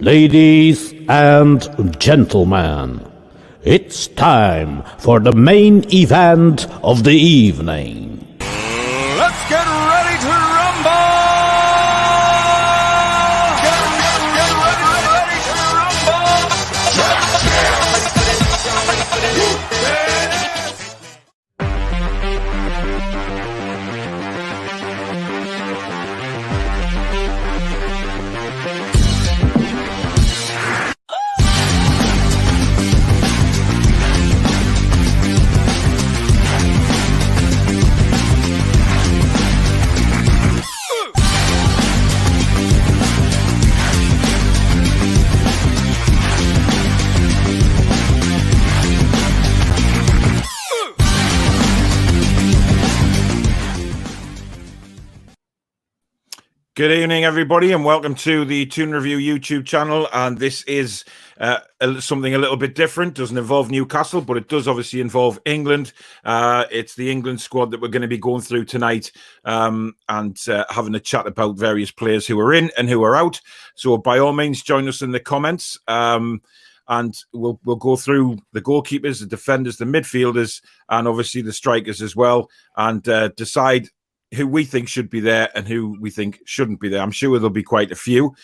Ladies and gentlemen, it's time for the main event of the evening. Let's get ready to rumble! Get ready to Good evening, everybody, and welcome to the Toon Review YouTube channel. And this is something a little bit different. Doesn't involve Newcastle, but it does obviously involve England. It's the England squad that we're going to be going through tonight and having a chat about various players who are in and who are out. So by all means, join us in the comments. And we'll go through the goalkeepers, the defenders, the midfielders, and obviously the strikers as well, and decide who we think should be there and who we think shouldn't be there. I'm sure there'll be quite a few.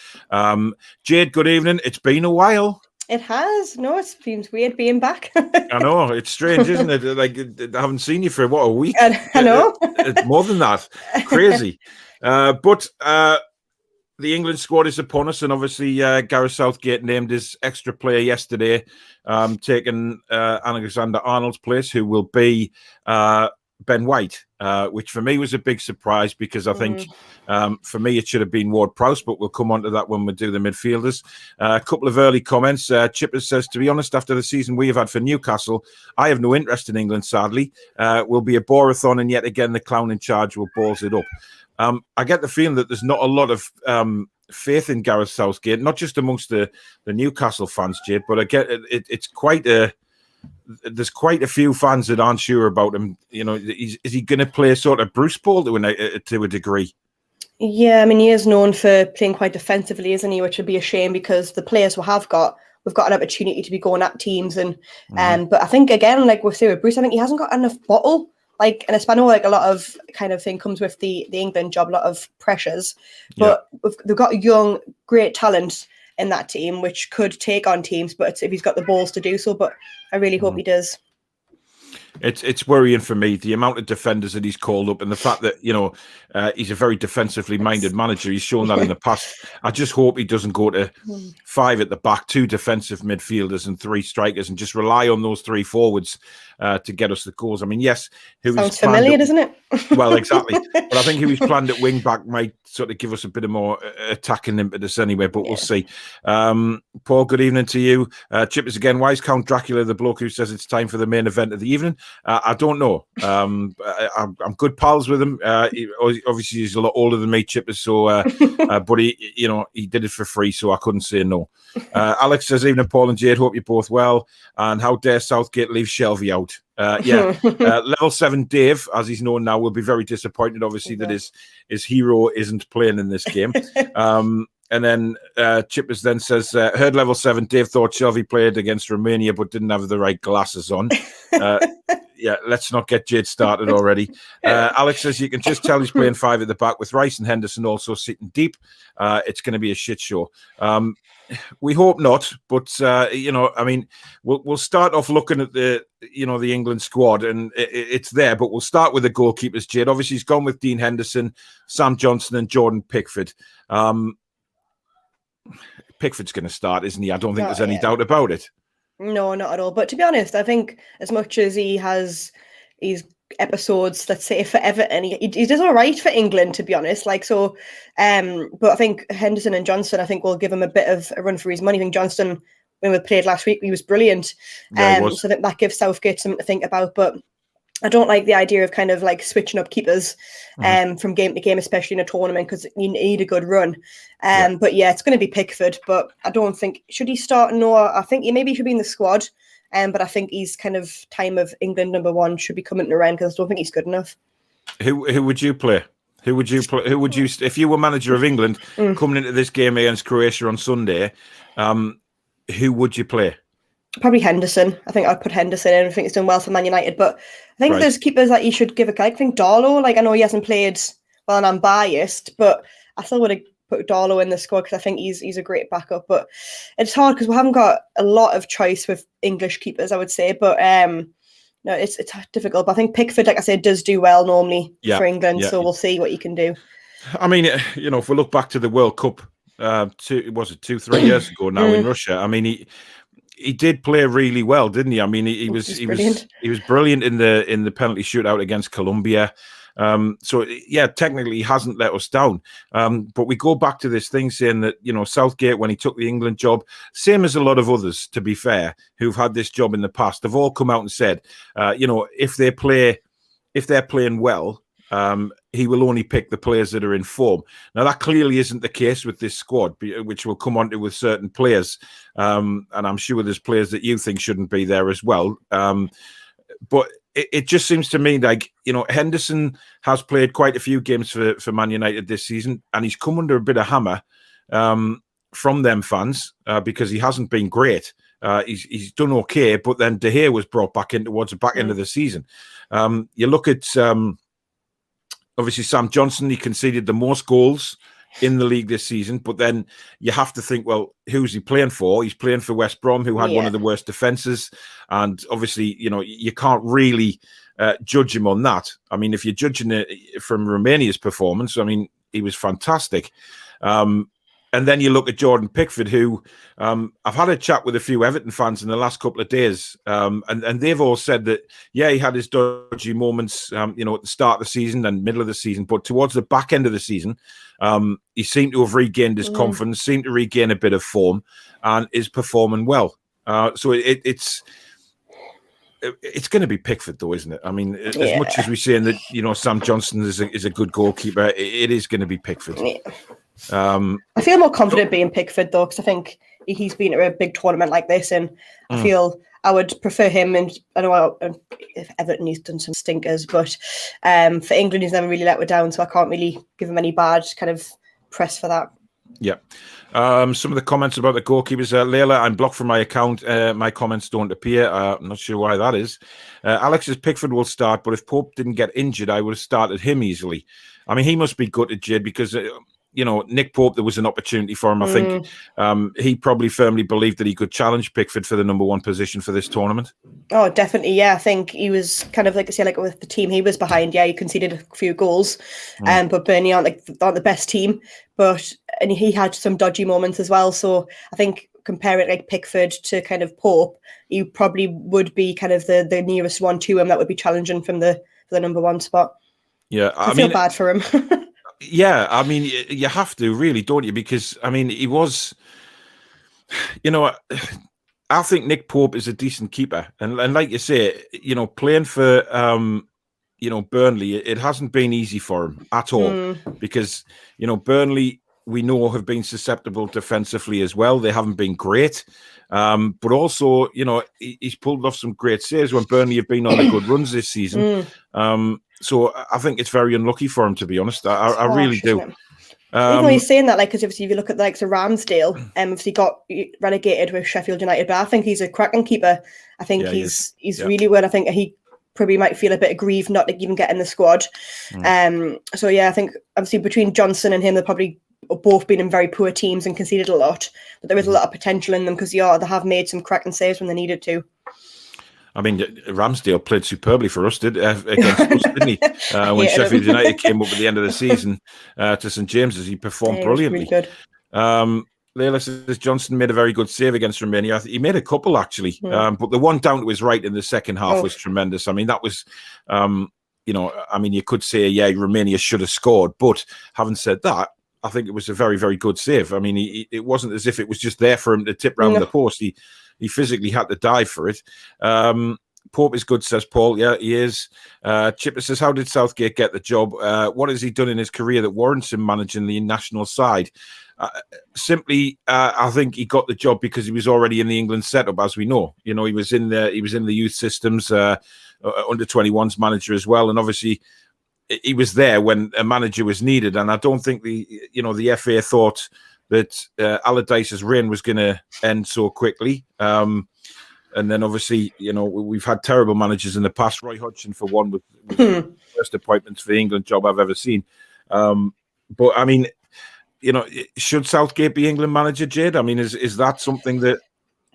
Jade, good evening. It's been a while. It has. No, it seems weird being back. I know. It's strange, isn't it? Like, I haven't seen you for, what, a week? I know. It's more than that. Crazy. But the England squad is upon us, and obviously Gareth Southgate named his extra player yesterday, taking Alexander-Arnold's place, who will be Ben White, which for me was a big surprise because I think for me it should have been Ward-Prowse, but we'll come on to that when we do the midfielders. A couple of early comments. Chippers says, to be honest, after the season we have had for Newcastle, I have no interest in England, sadly. Will be a borathon, and yet again the clown in charge will balls it up. I get the feeling that there's not a lot of faith in Gareth Southgate, not just amongst the Newcastle fans, Jade, but I get it's quite a... There's quite a few fans that aren't sure about him. You know, is he going to play sort of Bruce Ball to a degree? Yeah, I mean, he is known for playing quite defensively, isn't he? Which would be a shame because the players we've got an opportunity to be going at teams. And but I think, again, like we'll say with Bruce, I think he hasn't got enough bottle. Like, and I know like a lot of kind of thing comes with the England job, a lot of pressures. But they've got young, great talent in that team, which could take on teams, but it's if he's got the balls to do so. But I really hope he does. It's worrying for me, the amount of defenders that he's called up and the fact that, you know, he's a very defensively minded manager. He's shown that in the past. I just hope he doesn't go to 5 at the back, 2 defensive midfielders and 3 strikers, and just rely on those 3 forwards to get us the goals. I mean, yes. Sounds familiar, doesn't it? Well, exactly. But I think who he's planned at wing back might sort of give us a bit of more attacking impetus anyway, but we'll see. Paul, good evening to you. Chippers again, why is Count Dracula the bloke who says it's time for the main event of the evening? I don't know. I'm good pals with him. Obviously, he's a lot older than me, Chippers, so but he did it for free, so I couldn't say no. Alex says, evening, Paul and Jade, hope you're both well. And how dare Southgate leave Shelby out? Level 7 Dave, as he's known now, will be very disappointed, obviously, that his hero isn't playing in this game. And then Chippers then says, heard level 7 Dave thought Shelby played against Romania but didn't have the right glasses on. Let's not get Jade started already. Alex says, you can just tell he's playing 5 at the back with Rice and Henderson also sitting deep. It's going to be a shit show. We hope not, but I mean, we'll start off looking at the England squad, and it's there. But we'll start with the goalkeepers. Jade, obviously, he's gone with Dean Henderson, Sam Johnson, and Jordan Pickford. Pickford's going to start, isn't he? I don't think there's any doubt about it. No, not at all. But to be honest, I think as much as he has his episodes, let's say, for Everton, he does all right for England, to be honest. Like, so, but I think Henderson and Johnson, I think, will give him a bit of a run for his money. I think Johnson, when we played last week, he was brilliant. So I think that gives Southgate something to think about. But I don't like the idea of kind of like switching up keepers from game to game, especially in a tournament, because you need a good run. But yeah, it's going to be Pickford, but I don't think, should he start? No, I think maybe he should be in the squad. But I think he's kind of time of England #1 should be coming to an end because I don't think he's good enough. Who would you play? Who would you play? Who would you, if you were manager of England coming into this game against Croatia on Sunday? Who would you play? Probably Henderson. I think I'd put Henderson in. I think he's done well for Man United, but I think there's keepers that you should give a. I think Darlow. Like, I know he hasn't played well, and I'm biased, but I still would have put Darlow in the squad because I think he's a great backup. But it's hard because we haven't got a lot of choice with English keepers, I would say. But no, it's difficult. But I think Pickford, like I said, does do well normally for England. So we'll see what you can do. I mean, if we look back to the World Cup, 2-3 years ago now in Russia. I mean, he did play really well, didn't he? I mean, he was brilliant in the penalty shootout against Colombia. So yeah, technically he hasn't let us down. But we go back to this thing saying that, Southgate, when he took the England job, same as a lot of others, to be fair, who've had this job in the past, they've all come out and said, if they're playing well, he will only pick the players that are in form. Now, that clearly isn't the case with this squad, which we'll come on to with certain players. And I'm sure there's players that you think shouldn't be there as well. But it just seems to me like, Henderson has played quite a few games for Man United this season, and he's come under a bit of hammer from them fans because he hasn't been great. He's done okay, but then De Gea was brought back in towards the back end of the season. You look at... obviously, Sam Johnson, he conceded the most goals in the league this season. But then you have to think, well, who's he playing for? He's playing for West Brom, who had one of the worst defences. And obviously, you can't really judge him on that. I mean, if you're judging it from Romania's performance, I mean, he was fantastic. And then you look at Jordan Pickford, who I've had a chat with a few Everton fans in the last couple of days, and they've all said that, he had his dodgy moments, at the start of the season and middle of the season, but towards the back end of the season, he seemed to have regained his confidence, seemed to regain a bit of form, and is performing well. So it's going to be Pickford, though, isn't it? I mean, as much as we're saying that, Sam Johnson is a good goalkeeper, it is going to be Pickford. Yeah. I feel more confident being Pickford, though, because I think he's been at a big tournament like this, and I feel I would prefer him. And I know if Everton, he's done some stinkers, but for England, he's never really let me down, so I can't really give him any bad kind of press for that. Yeah. Some of the comments about the goalkeepers. Layla, I'm blocked from my account. My comments don't appear. I'm not sure why that is. Alex says Pickford will start, but if Pope didn't get injured, I would have started him easily. I mean, he must be gutted, Jayde, because... Nick Pope, there was an opportunity for him. I think he probably firmly believed that he could challenge Pickford for the number one position for this tournament. Oh, definitely. Yeah, I think he was kind of like with the team he was behind. Yeah, he conceded a few goals, but Burnley aren't the best team. And he had some dodgy moments as well. So I think compare it like Pickford to kind of Pope, you probably would be kind of the nearest one to him that would be challenging for the number one spot. Yeah, I feel bad for him. Yeah, I mean, you have to, really, don't you? Because, I mean, he was, I think Nick Pope is a decent keeper. And like you say, playing for, Burnley, it hasn't been easy for him at all. Because, Burnley, we know, have been susceptible defensively as well. They haven't been great. But also, he's pulled off some great saves when Burnley have been on the good runs this season. So I think it's very unlucky for him, to be honest. I really do. Even though he's saying that, because obviously if you look at the Ramsdale, obviously got relegated with Sheffield United, but I think he's a cracking keeper. I think he's really good. I think he probably might feel a bit aggrieved not to even get in the squad. So yeah, I think obviously between Johnson and him, they're probably both been in very poor teams and conceded a lot, but there is a lot of potential in them because they have made some cracking saves when they needed to. I mean, Ramsdale played superbly for us, against us, didn't he? When Sheffield United came up at the end of the season to St James's, he performed brilliantly. Really good. Layla says Johnson made a very good save against Romania. He made a couple, actually. But the one down to his right in the second half was tremendous. I mean, that was, you could say, Romania should have scored. But having said that, I think it was a very, very good save. I mean, it wasn't as if it was just there for him to tip round the post. He physically had to dive for it. Pope is good, says Paul. Yeah, he is. Chipper says, how did Southgate get the job? What has he done in his career that warrants him managing the national side? Simply, I think he got the job because he was already in the England setup, as we know. He was in the youth systems, under 21s manager as well. And obviously, he was there when a manager was needed, and I don't think the FA thought that Allardyce's reign was going to end so quickly. And then obviously, we've had terrible managers in the past. Roy Hodgson, for one, was the first appointments for the England job I've ever seen. But I mean, should Southgate be England manager, Jayde? I mean, is that something that?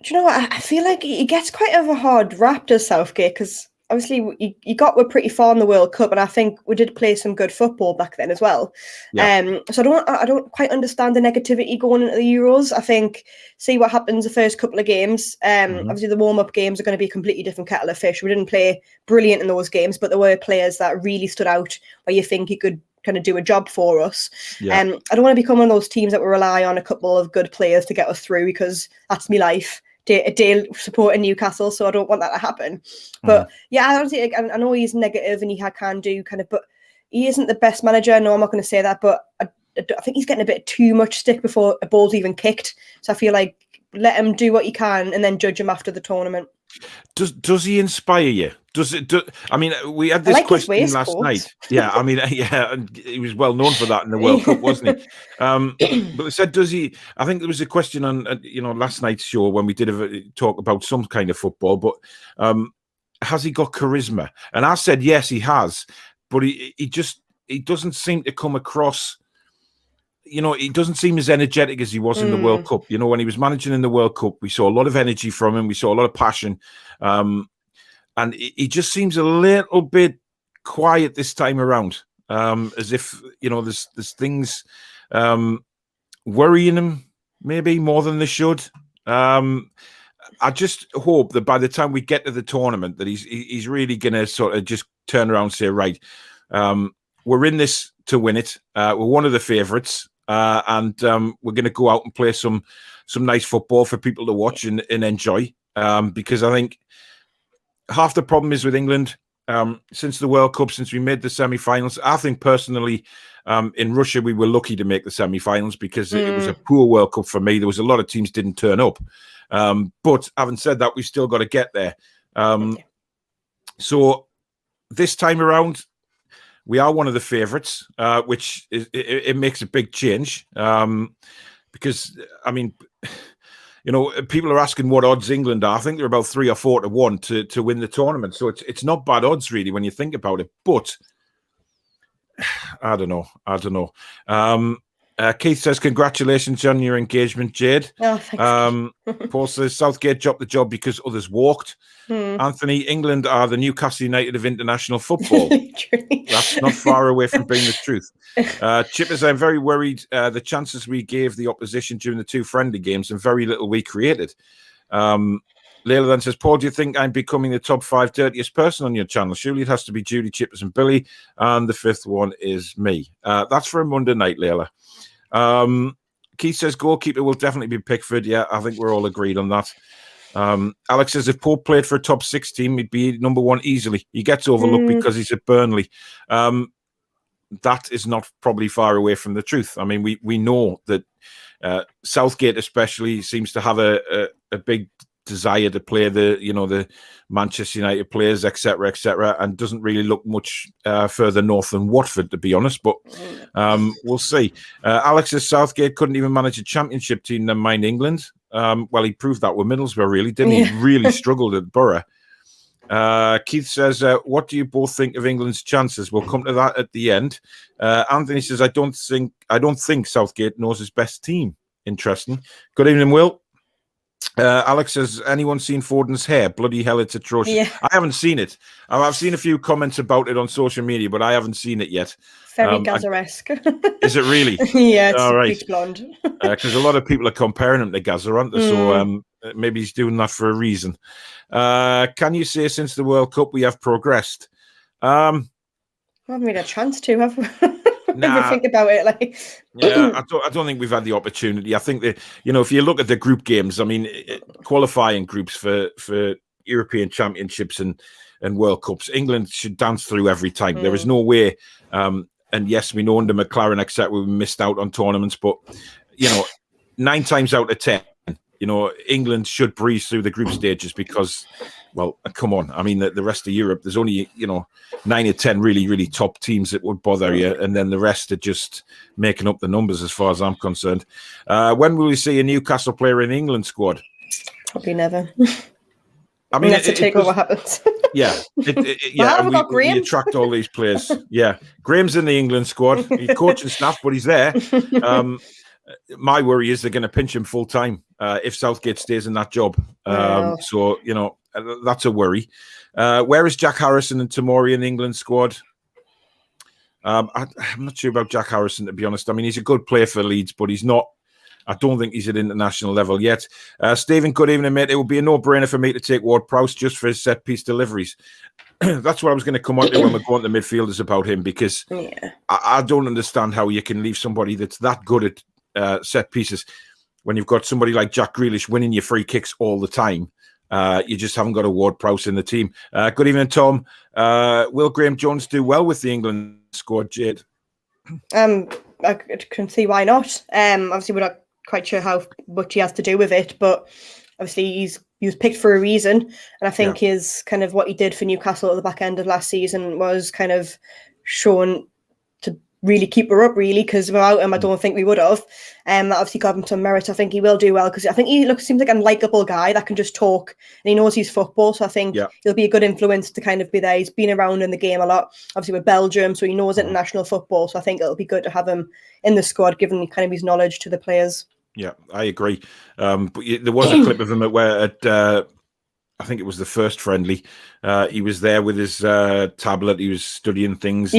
Do you know what? I feel like he gets quite of a hard rap, does Southgate, because obviously we're pretty far in the World Cup, and I think we did play some good football back then as well. Yeah. So I don't quite understand the negativity going into the Euros. I think see what happens the first couple of games. Obviously the warm-up games are going to be a completely different kettle of fish. We didn't play brilliant in those games, but there were players that really stood out where you think he could kind of do a job for us. Yeah. I don't want to become one of those teams that will rely on a couple of good players to get us through, because that's my life. A day supporting Newcastle, so I don't want that to happen. But yeah, I honestly, I know he's negative and he can do kind of, but he isn't the best manager. No, I'm not going to say that, but I think he's getting a bit too much stick before a ball's even kicked. So I feel like let him do what he can and then judge him after the tournament. Does he inspire you? I mean, we had this question last night. Yeah, I mean, yeah, he was well known for that in the World Cup, wasn't he? But they said, does he? I think there was a question on last night's show when we did a talk about some kind of football. But has he got charisma? And I said yes, he has. But he doesn't seem to come across. He doesn't seem as energetic as he was in the World Cup. When he was managing in the World Cup, we saw a lot of energy from him. We saw a lot of passion. And he just seems a little bit quiet this time around, as if, there's things worrying him maybe more than they should. I just hope that by the time we get to the tournament that he's really going to sort of just turn around and say, right, we're in this to win it. We're one of the favourites. And we're going to go out and play some nice football for people to watch and enjoy. Because I think half the problem is with England since the World Cup, since we made the semi-finals. I think personally, in Russia, we were lucky to make the semi-finals because it was a poor World Cup for me. There was a lot of teams didn't turn up. But having said that, we've still got to get there. So this time around, we are one of the favourites, which it makes a big change. Because, I mean, people are asking what odds England are. I think they're about 3 or 4 to 1 to win the tournament. So it's not bad odds, really, when you think about it. But I don't know. Keith says, congratulations on your engagement, Jayde. Oh, thanks. Paul says, Southgate dropped the job because others walked. Anthony, England are the Newcastle United of international football. That's not far away from being the truth. Chippers, I'm very worried the chances we gave the opposition during the 2 friendly games and very little we created. Layla then says, Paul, do you think I'm becoming the top 5 dirtiest person on your channel? Surely it has to be Judy, Chippers and Billy. And the 5th one is me. That's for a Monday night, Layla. Keith says goalkeeper will definitely be Pickford. Yeah, I think we're all agreed on that. Alex says if Pope played for a top 6 team, he'd be number 1 easily. He gets overlooked because he's at Burnley. That is not probably far away from the truth. I mean, we know that Southgate especially seems to have a big desire to play the Manchester United players, etc., and doesn't really look much further north than Watford, to be honest. But we'll see. Alex says Southgate couldn't even manage a championship team, never mind England. Well, he proved that with Middlesbrough, really, didn't he? He really struggled at Borough. Keith says, what do you both think of England's chances? We'll come to that at the end. Anthony says, I don't think Southgate knows his best team. Interesting. Good evening, Will. Alex says, anyone seen Foden's hair? Bloody hell, it's atrocious. Yeah. I haven't seen it. I've seen a few comments about it on social media, but I haven't seen it yet. Very Gazza-esque. Is it really? Yeah, it's all right. bleach blonde. Because a lot of people are comparing him to Gazza, aren't they? So maybe he's doing that for a reason. Can you say since the World Cup we have progressed? We haven't really had a chance to, have we? Nah, think about it, like yeah, I don't think we've had the opportunity. I think that if you look at the group games, I mean, qualifying groups for European Championships and World Cups, England should dance through every time. There is no way. And yes, we know under McLaren, etc., we missed out on tournaments, but 9 times out of 10, England should breeze through the group stages because well, come on. I mean, the rest of Europe, there's only, 9 or 10 really, really top teams that would bother you. And then the rest are just making up the numbers as far as I'm concerned. When will we see a Newcastle player in the England squad? Probably never. I mean, that's a takeover happens. Yeah. And we attract all these players. Yeah. Graham's in the England squad. He's coaching staff, but he's there. My worry is they're going to pinch him full time if Southgate stays in that job. Wow. So, that's a worry. Where is Jack Harrison and Tomori in the England squad? I'm not sure about Jack Harrison, to be honest. I mean, he's a good player for Leeds, but he's not. I don't think he's at international level yet. Stephen, good evening, mate. It would be a no-brainer for me to take Ward-Prowse just for his set-piece deliveries. That's what I was going to come on to when we're going to midfielders about him, because I don't understand how you can leave somebody that's that good at set pieces when you've got somebody like Jack Grealish winning your free kicks all the time. You just haven't got a Ward-Prowse in the team. Good evening, Tom. Will Graham Jones do well with the England squad, Jade? I can see why not. Obviously, we're not quite sure how much he has to do with it, but obviously he was picked for a reason, and I think his kind of what he did for Newcastle at the back end of last season was kind of shown to really keep her up, really, because without him I don't think we would have. That obviously got him some merit. I think he will do well, because I think he seems like a likeable guy that can just talk, and he knows his football, so I think he'll be a good influence to kind of be there. He's been around in the game a lot, obviously with Belgium, so he knows international football, so I think it'll be good to have him in the squad, given kind of his knowledge to the players. Yeah, I agree. But there was a clip of him I think it was the first friendly. He was there with his tablet. He was studying things.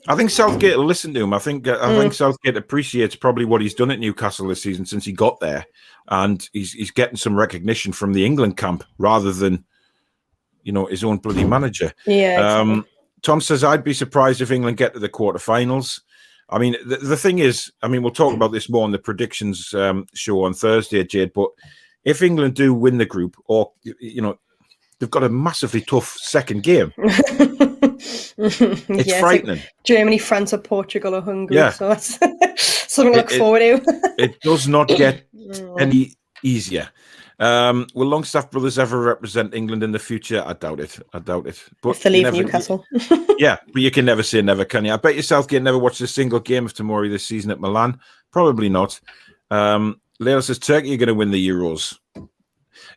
I think Southgate will listen to him. I think Southgate appreciates probably what he's done at Newcastle this season since he got there, and he's getting some recognition from the England camp rather than, his own bloody manager. Yeah. Tom says, I'd be surprised if England get to the quarterfinals. I mean, the thing is, we'll talk about this more on the predictions show on Thursday, Jade, but if England do win the group, or, they've got a massively tough second game. It's frightening. Germany, France, or Portugal, or Hungary. Yeah. So that's something to look forward to. It does not get any easier. Will Longstaff brothers ever represent England in the future? I doubt it. But if they leave Newcastle. Yeah, but you can never say never, can you? I bet you Southgate never watched a single game of Tomori this season at Milan. Probably not. Leo says Turkey are going to win the Euros.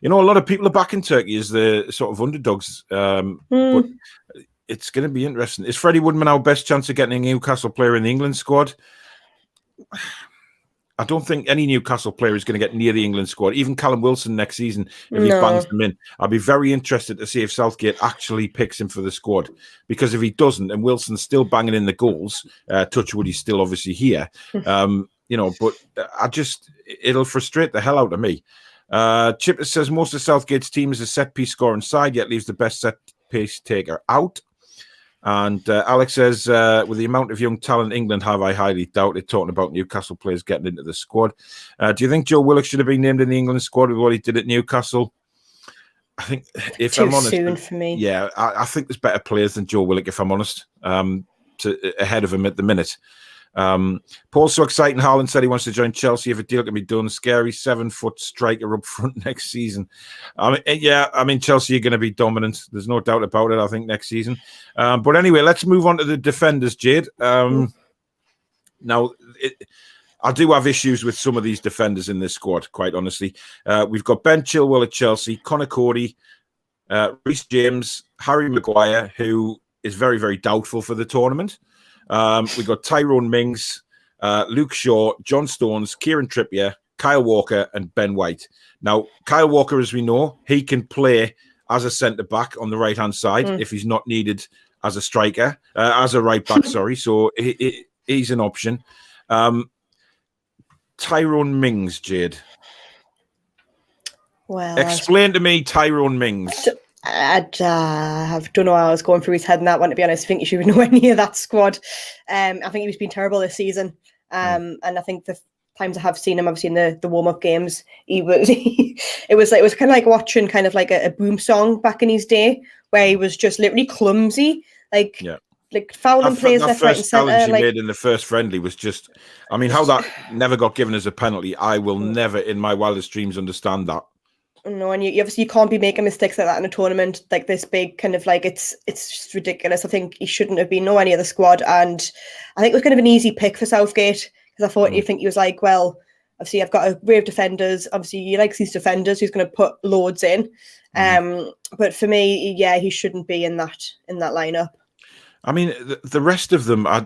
A lot of people are backing Turkey as the sort of underdogs. But it's going to be interesting. Is Freddie Woodman our best chance of getting a Newcastle player in the England squad? I don't think any Newcastle player is going to get near the England squad. Even Callum Wilson next season, if he bangs them in. I'll be very interested to see if Southgate actually picks him for the squad. Because if he doesn't, and Wilson's still banging in the goals, touchwood, he's still obviously here. But it'll frustrate the hell out of me. Chipper says most of Southgate's team is a set-piece scoring side, yet leaves the best set-piece taker out. And Alex says, with the amount of young talent England have, I highly doubt it, talking about Newcastle players getting into the squad. Do you think Joe Willock should have been named in the England squad with what he did at Newcastle? I think, if I'm honest, too soon for me. Yeah, I think there's better players than Joe Willock, if I'm honest, ahead of him at the minute. Paul's so exciting. Haaland said he wants to join Chelsea if a deal can be done. Scary 7-foot striker up front next season. Chelsea are going to be dominant. There's no doubt about it, I think, next season. But anyway, let's move on to the defenders, Jade. Now, I do have issues with some of these defenders in this squad, quite honestly. We've got Ben Chilwell at Chelsea, Conor Cody, Reece James, Harry Maguire, who is very, very doubtful for the tournament. We've got Tyrone Mings, Luke Shaw, John Stones, Kieran Trippier, Kyle Walker, and Ben White. Now, Kyle Walker, as we know, he can play as a centre-back on the right-hand side if he's not needed as a striker, as a right-back, sorry. So he's an option. Tyrone Mings, Jade. Well, explain to me Tyrone Mings. I don't know how I was going through his head in that one, to be honest. I think he should be nowhere near that squad. I think he's been terrible this season. And I think the times I have seen him, obviously in the warm-up games, it was kind of like watching kind of like a boom song back in his day, where he was just literally clumsy, like fouling players left, right, and centre. That first challenge he made in the first friendly was just, how that never got given as a penalty, I will never in my wildest dreams understand that. No, and you obviously you can't be making mistakes like that in a tournament like this big. Kind of like it's just ridiculous. I think he shouldn't have been nowhere near the squad, and I think it was kind of an easy pick for Southgate because I thought you think he was like, well, obviously I've got a wave of defenders. Obviously he likes these defenders. Who's going to put loads in? But for me, yeah, he shouldn't be in that lineup. I mean, the rest of them, I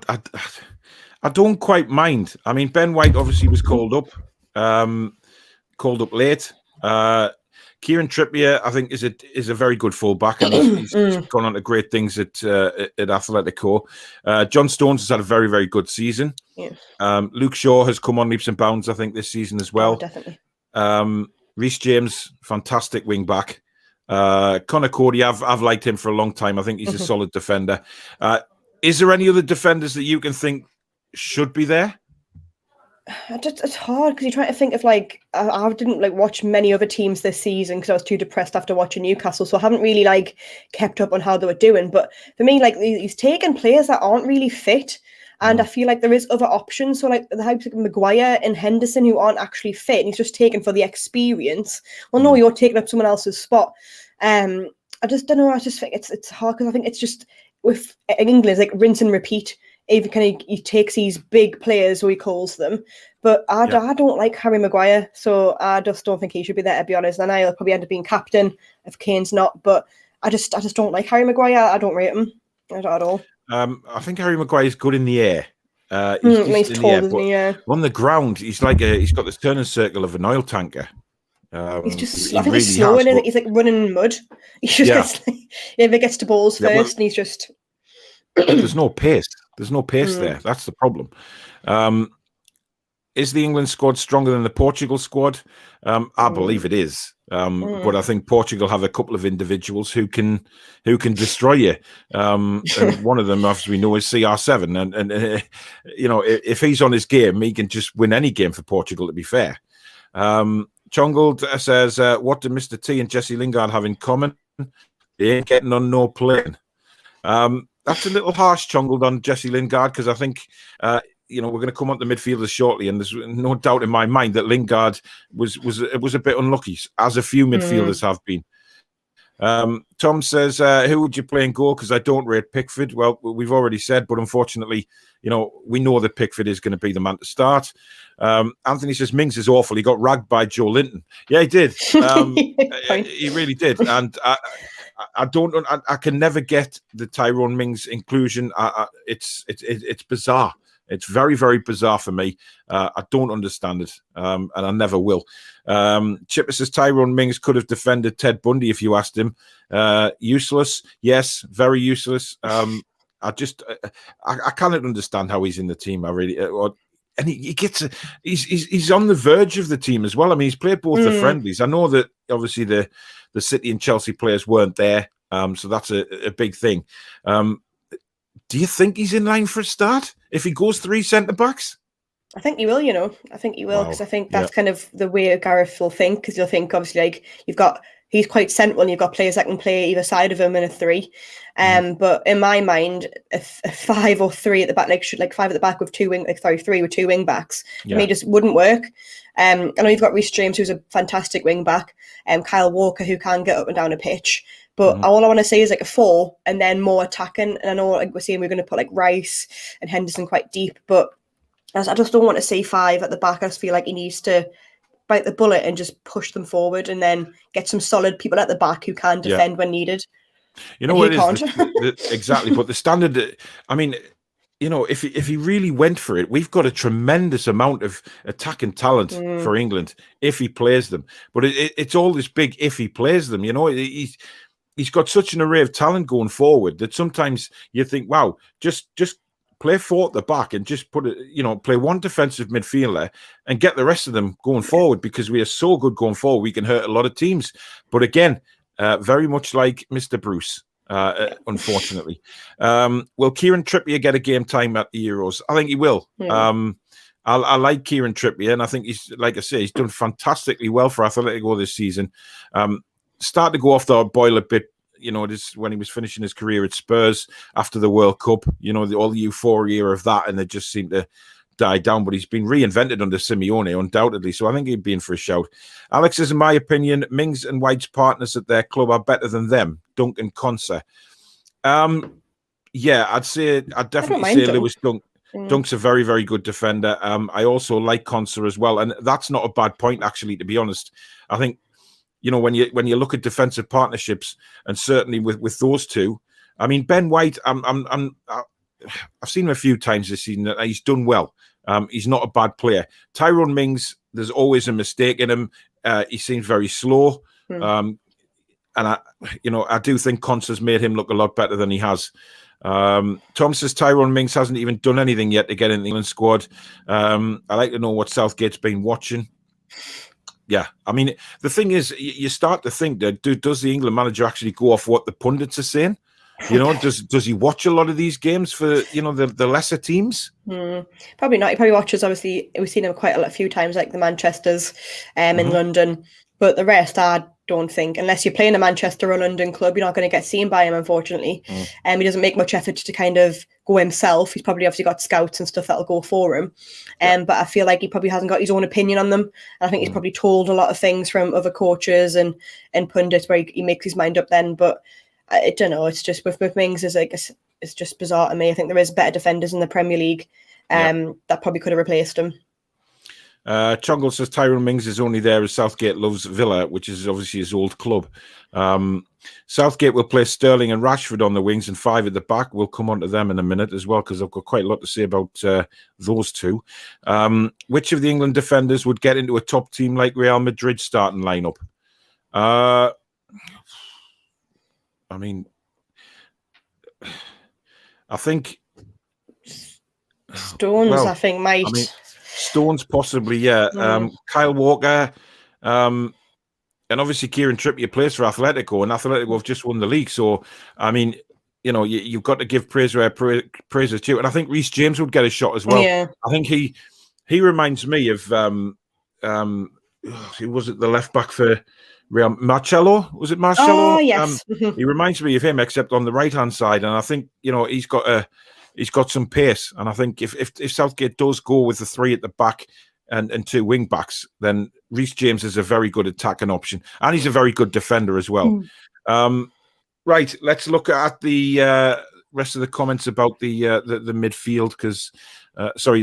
don't quite mind. I mean, Ben White obviously was called up late. Kieran Trippier, I think, is a very good fullback, and he's gone on to great things at Atletico. John Stones has had a very, very good season. Yeah. Luke Shaw has come on leaps and bounds, I think, this season as well. Oh, definitely. Reece James, fantastic wing back. Connor Cody, I've liked him for a long time. I think he's a solid defender. Is there any other defenders that you can think should be there? It's hard because you're trying to think of like I didn't like watch many other teams this season because I was too depressed after watching Newcastle, so I haven't really like kept up on how they were doing. But for me, like he's taken players that aren't really fit, and I feel like there is other options. So like the types of Maguire and Henderson who aren't actually fit, and he's just taken for the experience. Well, no, you're taking up someone else's spot. I just don't know. I just think it's hard because I think it's just with England, it's like rinse and repeat. Even he takes these big players, so he calls them. But I don't like Harry Maguire, so I just don't think he should be there, to be honest. And I'll probably end up being captain if Kane's not. But I just don't like Harry Maguire. I don't rate him at all. I think Harry Maguire is good in the air. He's tall, isn't he? Yeah. On the ground, he's like he's got this turning circle of an oil tanker. He's just, I think he's slow in it. He's like running in mud. He just gets, if it gets to balls first, and he's just. There's no pace. There's no pace there. That's the problem. Is the England squad stronger than the Portugal squad? I believe it is. But I think Portugal have a couple of individuals who can destroy you. And one of them, as we know, is CR7. And you know, if he's on his game, he can just win any game for Portugal, to be fair. Chongold says, what do Mr. T and Jesse Lingard have in common? They ain't getting on no plane. That's a little harsh, Chongold, on Jesse Lingard, because I think, you know, we're going to come on to midfielders shortly, and there's no doubt in my mind that Lingard was a bit unlucky, as a few midfielders have been. Tom says, who would you play in goal? Because I don't rate Pickford. Well, we've already said, but unfortunately, you know, we know that Pickford is going to be the man to start. Anthony says, Mings is awful. He got ragged by Joe Linton. Yeah, he did. He really did. And I can never get the Tyrone Mings inclusion. It's bizarre. It's very, very bizarre for me. I don't understand it, and I never will. Chipper says Tyrone Mings could have defended Ted Bundy if you asked him. Useless, yes, very useless. I cannot understand how he's in the team. I really, and he gets he's on the verge of the team as well. I mean, he's played both the friendlies. I know that obviously the City and Chelsea players weren't there, so that's a big thing. Do you think he's in line for a start if he goes 3 centre-backs? I think he will, you know. I think he will, because I think that's kind of the way Gareth will think, because you'll think, obviously, like, he's quite central, and you've got players that can play either side of him in a 3. But in my mind, a 5 or 3 at the back, like 5 at the back with 3 with 2 wing backs, for me, just wouldn't work. I know you've got Reece James, who's a fantastic wing back, Kyle Walker, who can get up and down a pitch. But all I want to say is like a 4 and then more attacking. And I know, like we're saying, we're going to put like Rice and Henderson quite deep, but I just don't want to see 5 at the back. I just feel like he needs to bite the bullet and just push them forward, and then get some solid people at the back who can defend when needed. You know what it is? Exactly. But the standard, I mean, you know, if he really went for it, we've got a tremendous amount of attacking talent for England if he plays them. But it's all this big if he plays them. You know, he's got such an array of talent going forward that sometimes you think, wow, just play 4 at the back and just play one defensive midfielder and get the rest of them going forward, because we are so good going forward. We can hurt a lot of teams. But again, very much like Mr. Bruce, unfortunately. Will Kieran Trippier get a game time at the Euros? I think he will. I like Kieran Trippier, and I think he's, like I say, he's done fantastically well for Atletico this season. Start to go off the boil a bit, you know, this when he was finishing his career at Spurs after the World Cup, you know, all the euphoria of that, and it just seemed to died down, but he's been reinvented under Simeone, undoubtedly. So I think he'd be in for a shout. Alex says, in my opinion, Mings and White's partners at their club are better than them. Duncan Conser. Yeah, I'd definitely say Lewis Dunk. Dunk's a very, very good defender. I also like Conser as well, and that's not a bad point, actually, to be honest. I think, when you look at defensive partnerships, and certainly with those two, I mean, Ben White, I've seen him a few times this season. He's done well. He's not a bad player. Tyrone Mings, there's always a mistake in him. He seems very slow, and I do think Conser's made him look a lot better than he has. Tom says Tyrone Mings hasn't even done anything yet to get in the England squad. I like to know what Southgate's been watching. Yeah, I mean, the thing is, you start to think that does the England manager actually go off what the pundits are saying? Does he watch a lot of these games for the lesser teams? Probably not. He probably watches. Obviously, we've seen him quite a few times, like the Manchesters in London. But the rest, I don't think, unless you're playing a Manchester or London club, you're not going to get seen by him, unfortunately. He doesn't make much effort to kind of go himself. He's probably obviously got scouts and stuff that'll go for him. But I feel like he probably hasn't got his own opinion on them. And I think he's probably told a lot of things from other coaches and pundits where he makes his mind up then. But I don't know. It's just with Mings, it's just bizarre to me. I think there is better defenders in the Premier League that probably could have replaced him. Chungle says Tyrone Mings is only there as Southgate loves Villa, which is obviously his old club. Southgate will play Sterling and Rashford on the wings and 5 at the back. We'll come on to them in a minute as well, because I've got quite a lot to say about those two. Which of the England defenders would get into a top team like Real Madrid starting lineup? I mean, I think Stones, I think, might. I mean, Stones possibly, yeah. Kyle Walker, and obviously Kieran Trippier plays for Atletico, and Atletico have just won the league. So, I mean, you've got to give praise where praise is due. And I think Reece James would get a shot as well. Yeah. I think he reminds me of who was it, the left back for Real, Marcelo? Was it Marcelo? Oh, yes. He reminds me of him, except on the right hand side. And I think he's got some pace, and I think if Southgate does go with the 3 at the back and 2 wing backs, then Reece James is a very good attacking option, and he's a very good defender as well. Right, let's look at the rest of the comments about the midfield,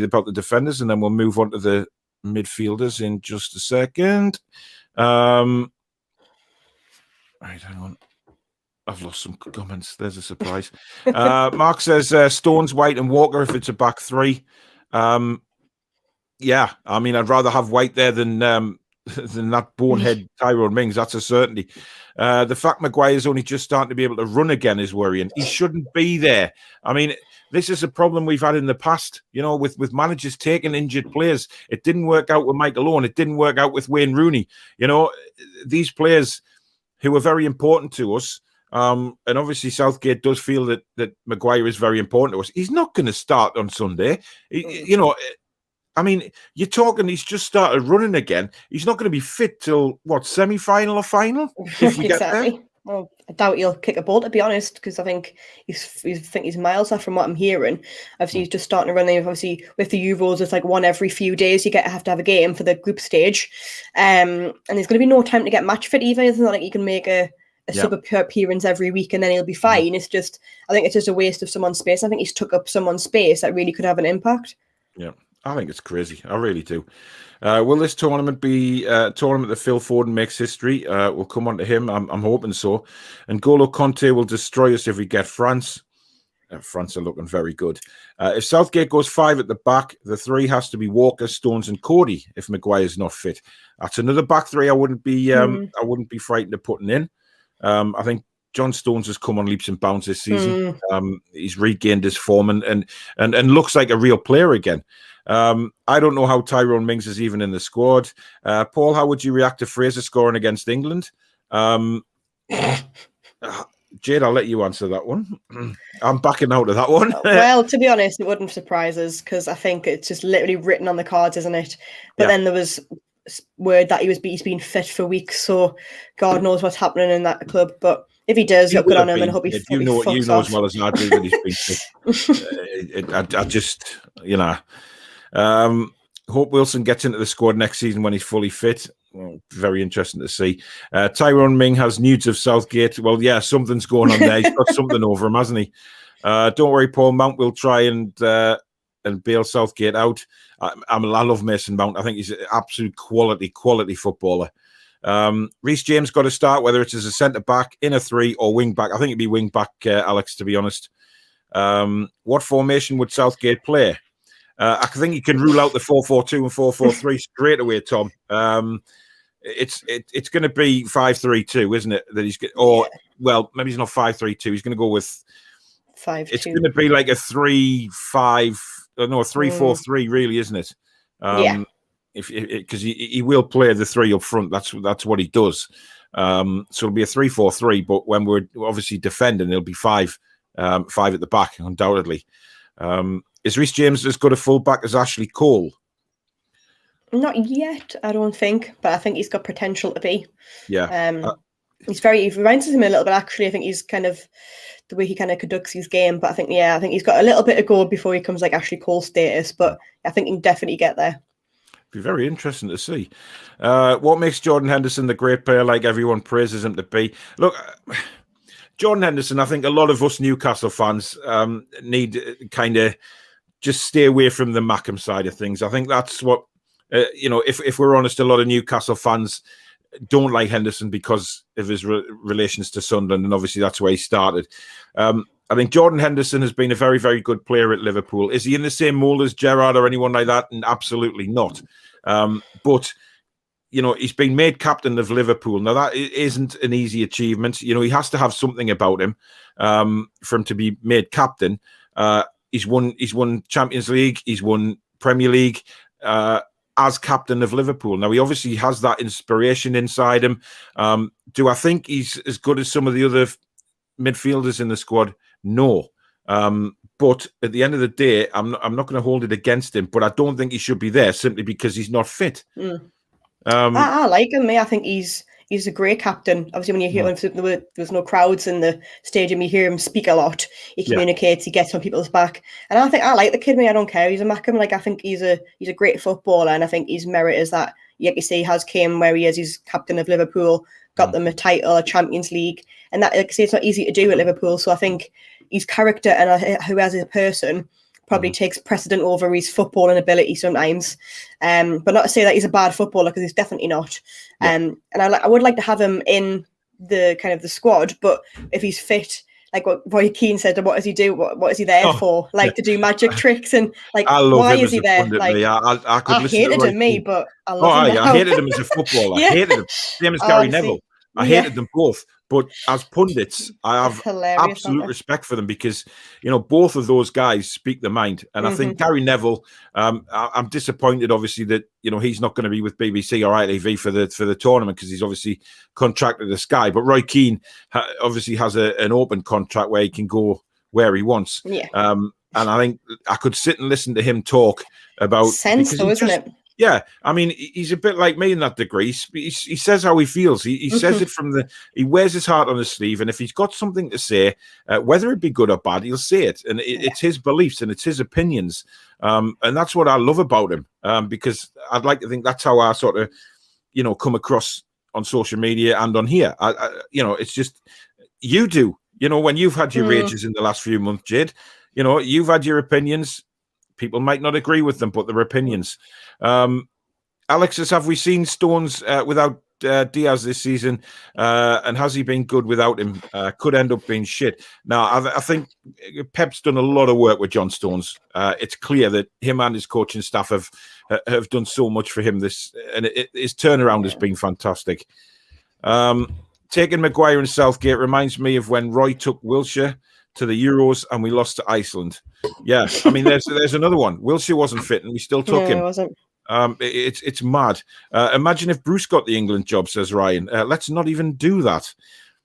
about the defenders, and then we'll move on to the midfielders in just a second. Right, hang on. I've lost some comments. There's a surprise. Mark says Stones, White and Walker if it's a back 3. Yeah, I mean, I'd rather have White there than that bonehead Tyrone Mings. That's a certainty. The fact Maguire's only just starting to be able to run again is worrying. He shouldn't be there. I mean, this is a problem we've had in the past, with managers taking injured players. It didn't work out with Michael Owen. It didn't work out with Wayne Rooney. These players who are very important to us, and obviously Southgate does feel that Maguire is very important to us. He's not going to start on Sunday. I mean, you're talking, he's just started running again. He's not going to be fit till, semi-final or final? If we get there? Well, I doubt he'll kick a ball, to be honest, because I think he's miles off from what I'm hearing. Obviously, he's just starting to run. Obviously, with the Euros, it's like one every few days you have to have a game for the group stage. And there's going to be no time to get match fit either. It's not like you can make a sub appearance every week and then he'll be fine. It's just, I think it's just a waste of someone's space. I think he's took up someone's space that really could have an impact. Yeah. I think it's crazy. I really do. Will this tournament be a tournament that Phil Foden makes history? We'll come on to him. I'm hoping so. And N'Golo Conte will destroy us if we get France. France are looking very good. If Southgate goes 5 at the back, the 3 has to be Walker, Stones, and Cody. If Maguire's not fit, that's another back 3. I wouldn't be frightened of putting in. I think John Stones has come on leaps and bounds this season. He's regained his form and looks like a real player again. I don't know how Tyrone Mings is even in the squad. Paul, how would you react to Fraser scoring against England? Jayde, I'll let you answer that one. I'm backing out of that one. Well, to be honest, it wouldn't surprise us because I think it's just literally written on the cards, isn't it? But then there was word that he's been fit for weeks, so God knows what's happening in that club. But if he does, you're good on him, and hope he you know as well as I do that he's been fit. I just, Hope Wilson gets into the squad next season when he's fully fit. Well, very interesting to see. Tyrone Ming has nudes of Southgate. Well, yeah, something's going on there. He's got something over him, hasn't he? Don't worry, Paul. Mount will try and bail Southgate out. I love Mason Mount. I think he's an absolute quality footballer. Reece James got to start, whether it's as a centre-back, in a 3, or wing-back. I think it'd be wing-back, Alex, to be honest. What formation would Southgate play? I think you can rule out the 4-4-2 and 4-4-3 straight away, Tom. It's going to be 5-3-2, isn't it? That he's well, maybe he's not 5-3-2. He's going to go with 5-2. It's going to be like a 3-5, no, a 3-4-3, really, isn't it? Yeah. Because he will play the 3 up front. That's what he does. So it'll be a 3-4-3. But when we're obviously defending, it'll be 5 at the back, undoubtedly. Is Reece James as good a fullback as Ashley Cole? Not yet, I don't think, but I think he's got potential to be. Yeah. He reminds him a little bit, actually. I think he's kind of the way he kind of conducts his game, but I think he's got a little bit of go before he comes like Ashley Cole status, but I think he can definitely get there. Be very interesting to see. What makes Jordan Henderson the great player like everyone praises him to be? Look, Jordan Henderson, I think a lot of us Newcastle fans need kind of just stay away from the Mackham side of things. I think that's what, if we're honest, a lot of Newcastle fans don't like Henderson because of his relations to Sunderland, and obviously that's where he started. I think Jordan Henderson has been a very, very good player at Liverpool. Is he in the same mould as Gerrard or anyone like that? And absolutely not. But he's been made captain of Liverpool. Now, that isn't an easy achievement. He has to have something about him for him to be made captain. He's won Champions League. He's won Premier League as captain of Liverpool. Now, he obviously has that inspiration inside him. Do I think he's as good as some of the other midfielders in the squad? No. But at the end of the day, I'm not going to hold it against him, but I don't think he should be there simply because he's not fit. I like him, mate. I think he's a great captain. Obviously, when you hear when there's no crowds in the stadium, you hear him speak a lot. He communicates. He gets on people's back, and I think I like the kid. I don't care. He's a Mackham. Like, I think he's a great footballer, and I think his merit is that, like you say, he has came where he is. He's captain of Liverpool, got them a title, a Champions League, and that, like I say, it's not easy to do at Liverpool. So I think his character and who as a person probably takes precedent over his footballing ability sometimes. But not to say that he's a bad footballer, because he's definitely not. And I would like to have him in the kind of the squad, but if he's fit, like what Roy Keane said, what does he do? What is he there for? Like, to do magic tricks, and like, why is he there? Like, I hated him, but I love him now. I hated him as a footballer. I hated him. Same as Gary Neville. I hated them both. But as pundits, I have absolute respect for them, because, both of those guys speak their mind. And I think Gary Neville, I'm disappointed, obviously, that, he's not going to be with BBC or ITV for the tournament, because he's obviously contracted to Sky. But Roy Keane obviously has an open contract where he can go where he wants. Yeah. And I think I could sit and listen to him talk about... Sense, though, isn't it? Yeah, I mean, he's a bit like me in that degree. He says how he feels. He says it he wears his heart on his sleeve. And if he's got something to say, whether it be good or bad, he'll say it. And it's his beliefs and it's his opinions. And that's what I love about him, because I'd like to think that's how I sort of, come across on social media and on here. It's just, you do, when you've had your rages in the last few months, Jayde, you've had your opinions. People might not agree with them, but they're opinions. Alexis, have we seen Stones without Diaz this season? And has he been good without him? Could end up being shit. Now, I think Pep's done a lot of work with John Stones. It's clear that him and his coaching staff have done so much for him. And his turnaround has been fantastic. Taking Maguire and Southgate reminds me of when Roy took Wilshere to the Euros and we lost to Iceland. Yeah, I mean, there's another one. Wilshere wasn't fit and we still took him. It wasn't. It's mad. Imagine if Bruce got the England job, says Ryan. Let's not even do that.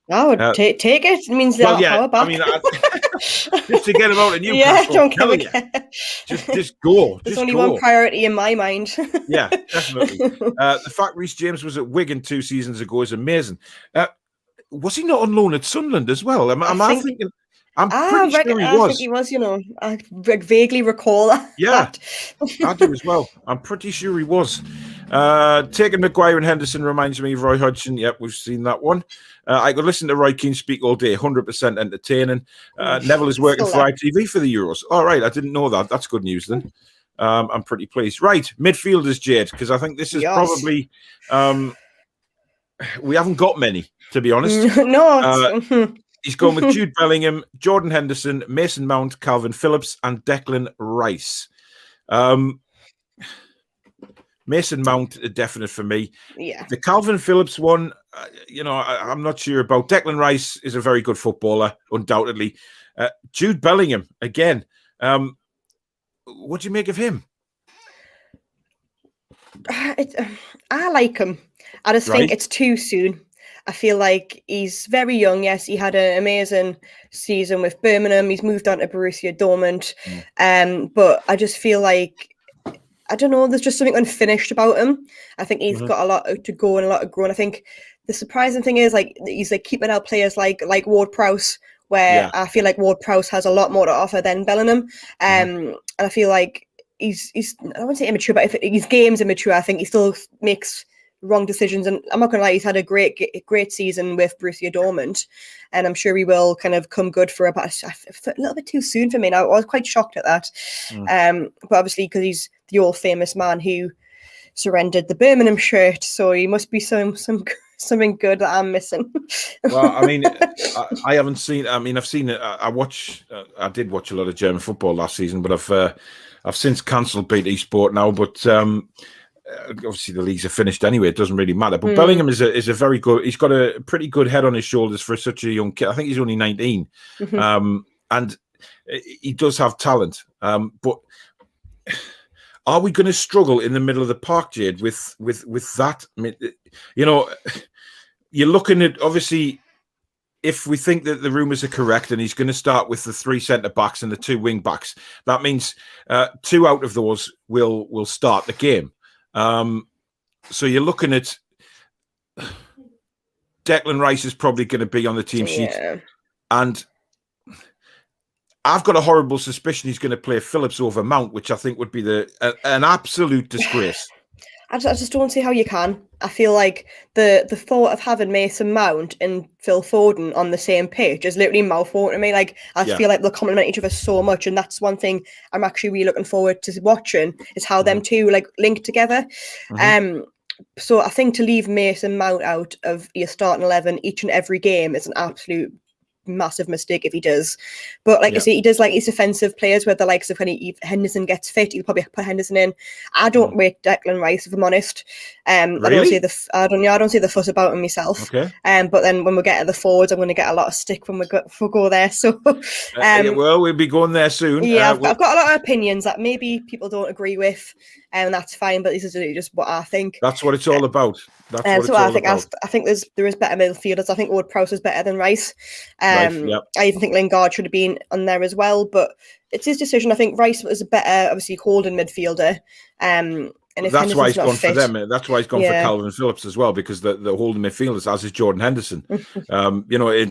No, take it. It means power back. I mean, just to get him out of Newcastle. Yeah, don't care. Just go. There's only one priority in my mind. Yeah, definitely. The fact Reece James was at Wigan 2 seasons ago is amazing. Was he not on loan at Sunderland as well? Am I thinking? I'm pretty sure he I was. think he was, I vaguely recall that. Yeah, I do as well. I'm pretty sure he was. Taking Maguire and Henderson reminds me of Roy Hodgson. Yep, we've seen that one. I could listen to Roy Keane speak all day, 100% entertaining. Neville is working for ITV for the Euros. All right, I didn't know that. That's good news then. I'm pretty pleased. Right, midfielders, Jayde, because I think this is probably... we haven't got many, to be honest. No. He's gone with Jude Bellingham, Jordan Henderson, Mason Mount, Calvin Phillips, and Declan Rice. Mason Mount, a definite for me. Yeah. The Calvin Phillips one, I'm not sure about. Declan Rice is a very good footballer, undoubtedly. Jude Bellingham, again. What do you make of him? I like him. I just think it's too soon. I feel like he's very young. Yes, he had an amazing season with Birmingham. He's moved on to Borussia Dortmund. But I just feel like, I don't know, there's just something unfinished about him. I think he's got a lot to go and a lot to grow. And I think the surprising thing is, like, he's like keeping out players like Ward-Prowse, where I feel like Ward-Prowse has a lot more to offer than Bellingham. And I feel like he's I don't want to say immature, but his game's immature. I think he still makes wrong decisions, and I'm not gonna lie, he's had a great season with Borussia Dortmund, and I'm sure he will kind of come good for a little bit too soon for me. Now I was quite shocked at that, but obviously because he's the old famous man who surrendered the Birmingham shirt, so he must be something good that I'm missing. Well, I mean, I haven't seen. I mean, I've seen it. I did watch a lot of German football last season, but I've since cancelled BT Sport now. But obviously the leagues are finished anyway. It doesn't really matter. But Bellingham is a very good. He's got a pretty good head on his shoulders for such a young kid. I think he's only 19, and he does have talent. But are we going to struggle in the middle of the park, Jayde, with that? I mean, you're looking at, obviously, if we think that the rumours are correct and he's going to start with the 3 centre-backs and the 2 wing-backs, that means 2 out of those will start the game. So you're looking at Declan Rice is probably going to be on the team sheet. And I've got a horrible suspicion he's going to play Phillips over Mount, which I think would be an absolute disgrace. I just don't see how you can. I feel like the thought of having Mason Mount and Phil Foden on the same pitch is literally mouthwatering to me. Like, I feel like they'll complement each other so much, and that's one thing I'm actually really looking forward to watching, is how them two like link together. So I think to leave Mason Mount out of your starting 11 each and every game is an absolute massive mistake if he does. But like I say, he does like his defensive players where the likes of when Henderson gets fit, he'll probably put Henderson in. I don't rate Declan Rice, if I'm honest. Really? I don't say the fuss about him myself. Okay. But then when we get to the forwards, I'm going to get a lot of stick when we go there. So well, we'll be going there soon. Yeah, I've got a lot of opinions that maybe people don't agree with, and that's fine. But this is just what I think. That's what it's all about. That's what it's all about. I think there is better midfielders. I think Ward-Prowse is better than Rice. I even think Lingard should have been on there as well, but it's his decision. I think Rice was a better, obviously, holding midfielder. And if that's why he's gone fit, for them. That's why he's gone for Calvin Phillips as well, because the holding midfielders, as is Jordan Henderson.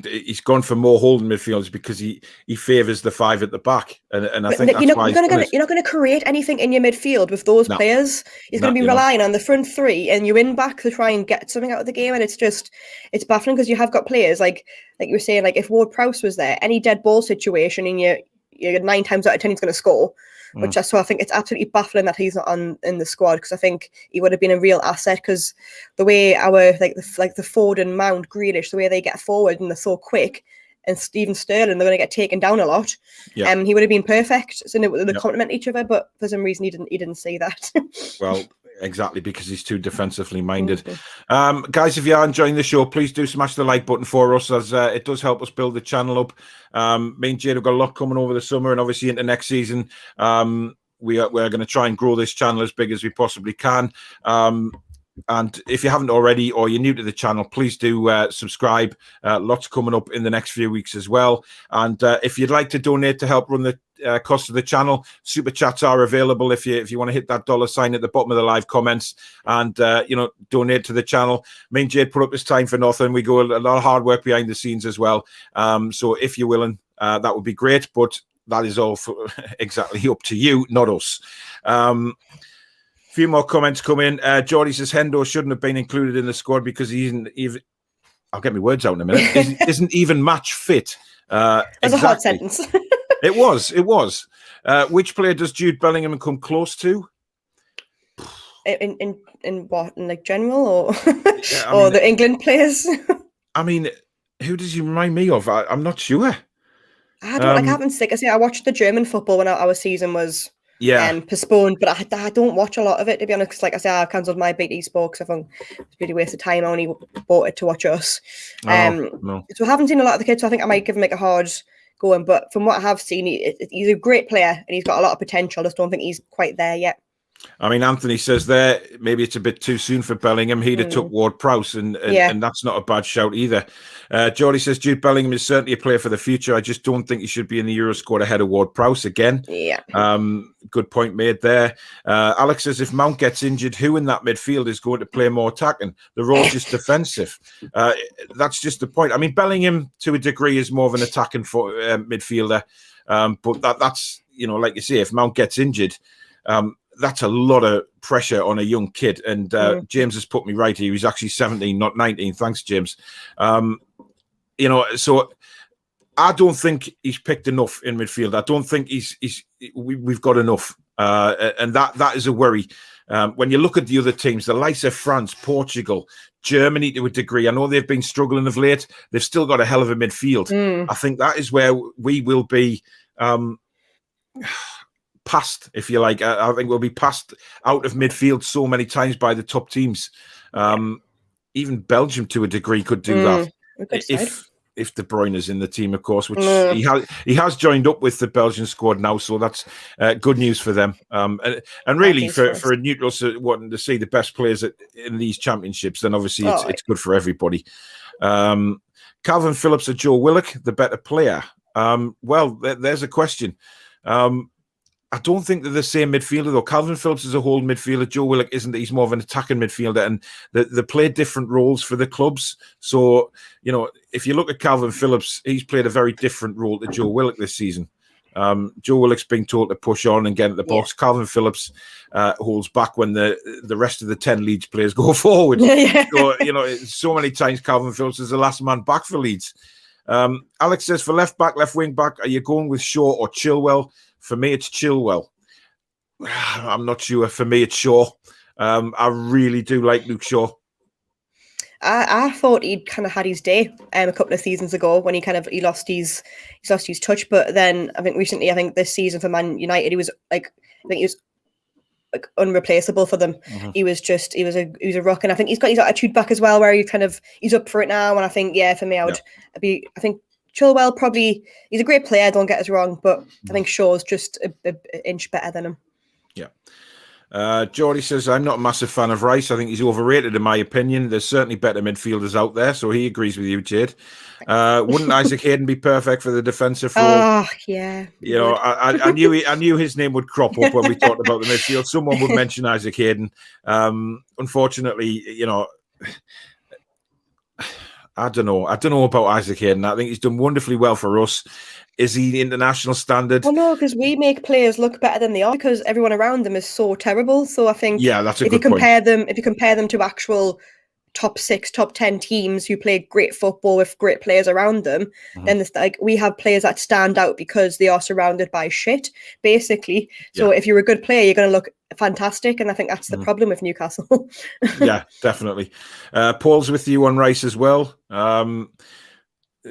He's gone for more holding midfielders because he favours the 5 at the back, and I think you're not going to create anything in your midfield with those players. He's going to be relying on the front 3 and you in back to try and get something out of the game, and it's baffling because you have got players like you were saying, like if Ward-Prowse was there, any dead ball situation in you're 9 times out of 10 he's going to score. So I think it's absolutely baffling that he's not in the squad, because I think he would have been a real asset, because the way our the Ford and Mount, Grealish, the way they get forward and they're so quick, and Steven Sterling, they're going to get taken down a lot. He would have been perfect. So they complement each other, but for some reason he didn't see that. Well, exactly, because he's too defensively minded. Guys, if you are enjoying the show, please do smash the like button for us, as it does help us build the channel up. Me and Jayde have got a lot coming over the summer and obviously into next season. We're going to try and grow this channel as big as we possibly can. And if you haven't already, or you're new to the channel, please do subscribe. Lots coming up in the next few weeks as well. And if you'd like to donate to help run the cost of the channel, super chats are available if you want to hit that $sign at the bottom of the live comments and donate to the channel. Me and Jayde put up this time for nothing. We go a lot of hard work behind the scenes as well. So if you're willing, that would be great. But that is all exactly up to you, not us. Few more comments come in. Geordie says Hendo shouldn't have been included in the squad because he isn't even. I'll get my words out in a minute. Isn't even match fit. That's exactly. a hard sentence. It was. Which player does Jude Bellingham come close to? In what? In like general or or the England players? I mean, who does he remind me of? I'm not sure. I haven't stick. I say I watched the German football when our season was postponed, but I don't watch a lot of it, to be honest. 'Cause like I say, I cancelled my BT Sport because I think it's really a waste of time. I only bought it to watch us. No. So I haven't seen a lot of the kids, so I think I might give him like a hard going. But from what I have seen, he's a great player and he's got a lot of potential. I just don't think he's quite there yet. I mean, Anthony says there, maybe it's a bit too soon for Bellingham. He'd have took Ward-Prowse, and that's not a bad shout either. Geordie says Jude Bellingham is certainly a player for the future. I just don't think he should be in the Euro squad ahead of Ward-Prowse again. Yeah. Good point made there. Alex says if Mount gets injured, who in that midfield is going to play more attacking? They're all just defensive. That's just the point. I mean, Bellingham, to a degree, is more of an attacking midfielder. But that's, like you say, if Mount gets injured, that's a lot of pressure on a young kid. And James has put me right here. He's actually 17, not 19. Thanks, James. So I don't think he's picked enough in midfield. I don't think we've got enough. And that is a worry. When you look at the other teams, the likes of France, Portugal, Germany to a degree, I know they've been struggling of late. They've still got a hell of a midfield. I think that is where we will be passed, if you like. I think we'll be passed out of midfield so many times by the top teams. Even Belgium, to a degree, could do that if De Bruyne is in the team, of course, which he has joined up with the Belgian squad now, so that's good news for them. And really, for a neutral wanting to see the best players in these championships, then obviously it's good for everybody. Calvin Phillips or Joe Willock, the better player? Well, there's a question. I don't think they're the same midfielder, though. Calvin Phillips is a whole midfielder. Joe Willock isn't. He's more of an attacking midfielder, and they play different roles for the clubs. So, if you look at Calvin Phillips, he's played a very different role to Joe Willock this season. Joe Willock's being told to push on and get at the box. Calvin Phillips holds back when the rest of the 10 Leeds players go forward. So, so many times Calvin Phillips is the last man back for Leeds. Alex says, for left back, left wing back, are you going with Shaw or Chilwell? For me, it's Chilwell. I'm not sure. For me, it's Shaw. I really do like Luke Shaw. I thought he'd kind of had his day a couple of seasons ago when he lost his touch. But then I think recently, this season for Man United, he was like unreplaceable for them. He was a rock, and I think he's got his attitude back as well, where he's up for it now. And I think for me, I think Chilwell probably, he's a great player, don't get us wrong, but I think Shaw's just an inch better than him. Yeah. Geordie says, I'm not a massive fan of Rice. I think he's overrated in my opinion. There's certainly better midfielders out there, so he agrees with you, Jayde. Wouldn't Isaac Hayden be perfect for the defensive role? Oh, yeah. I knew his name would crop up when we talked about the midfield. Someone would mention Isaac Hayden. Unfortunately, I don't know about Isaac Hayden. I think he's done wonderfully well for us. Is he international standard? Well, no, because we make players look better than they are because everyone around them is so terrible. So I think that's a good point. If you compare them to actual top 6, top 10 teams who play great football with great players around them, then we have players that stand out because they are surrounded by shit, basically. So if you're a good player, you're going to look fantastic, and I think that's the problem with Newcastle. Yeah, definitely. Paul's with you on Rice as well.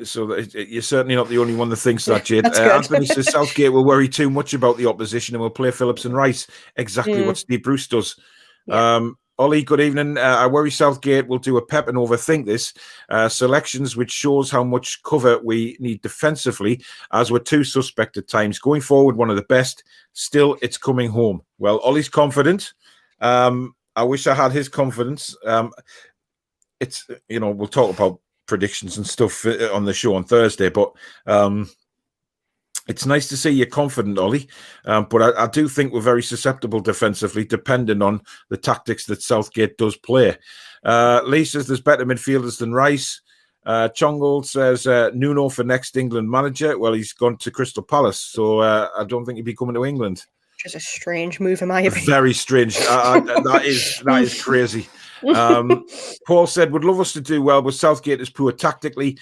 So you're certainly not the only one that thinks that, Jayde. Anthony says Southgate will worry too much about the opposition and will play Phillips and Rice. Exactly what Steve Bruce does. Ollie, good evening. I worry Southgate will do a pep and overthink this selections, which shows how much cover we need defensively, as we're too suspect at times. Going forward, one of the best. Still, it's coming home. Well, Ollie's confident. I wish I had his confidence. It's we'll talk about predictions and stuff on the show on Thursday, but it's nice to see you're confident, Ollie. But I do think we're very susceptible defensively, depending on the tactics that Southgate does play. Lee says there's better midfielders than Rice. Chongle says Nuno for next England manager. Well, he's gone to Crystal Palace, so I don't think he'd be coming to England. Which is a strange move, in my opinion. Very strange. That is crazy. Paul said, would love us to do well, but Southgate is poor tactically.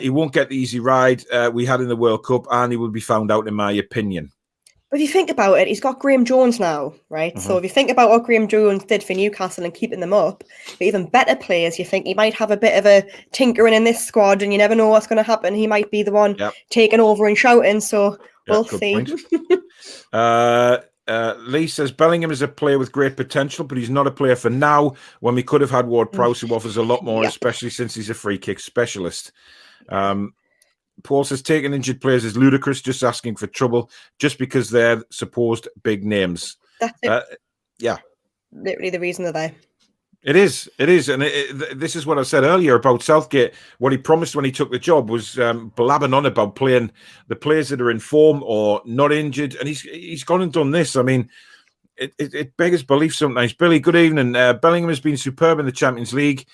He won't get the easy ride we had in the World Cup, and he will be found out, in my opinion. But if you think about it, he's got Graham Jones now, right? So if you think about what Graham Jones did for Newcastle and keeping them up, but even better players, you think he might have a bit of a tinkering in this squad, and you never know what's going to happen. He might be the one taking over and shouting, so we'll see. Lee says Bellingham is a player with great potential, but he's not a player for now, when we could have had Ward-Prowse, who offers a lot more, especially since he's a free kick specialist. Paul says taking injured players is ludicrous, just asking for trouble, just because they're supposed big names. That's it. Literally the reason they're there. It is. And this is what I said earlier about Southgate. What he promised when he took the job was blabbing on about playing the players that are in form or not injured. And he's gone and done this. I mean, it beggars belief sometimes. Billy, good evening. Bellingham has been superb in the Champions League.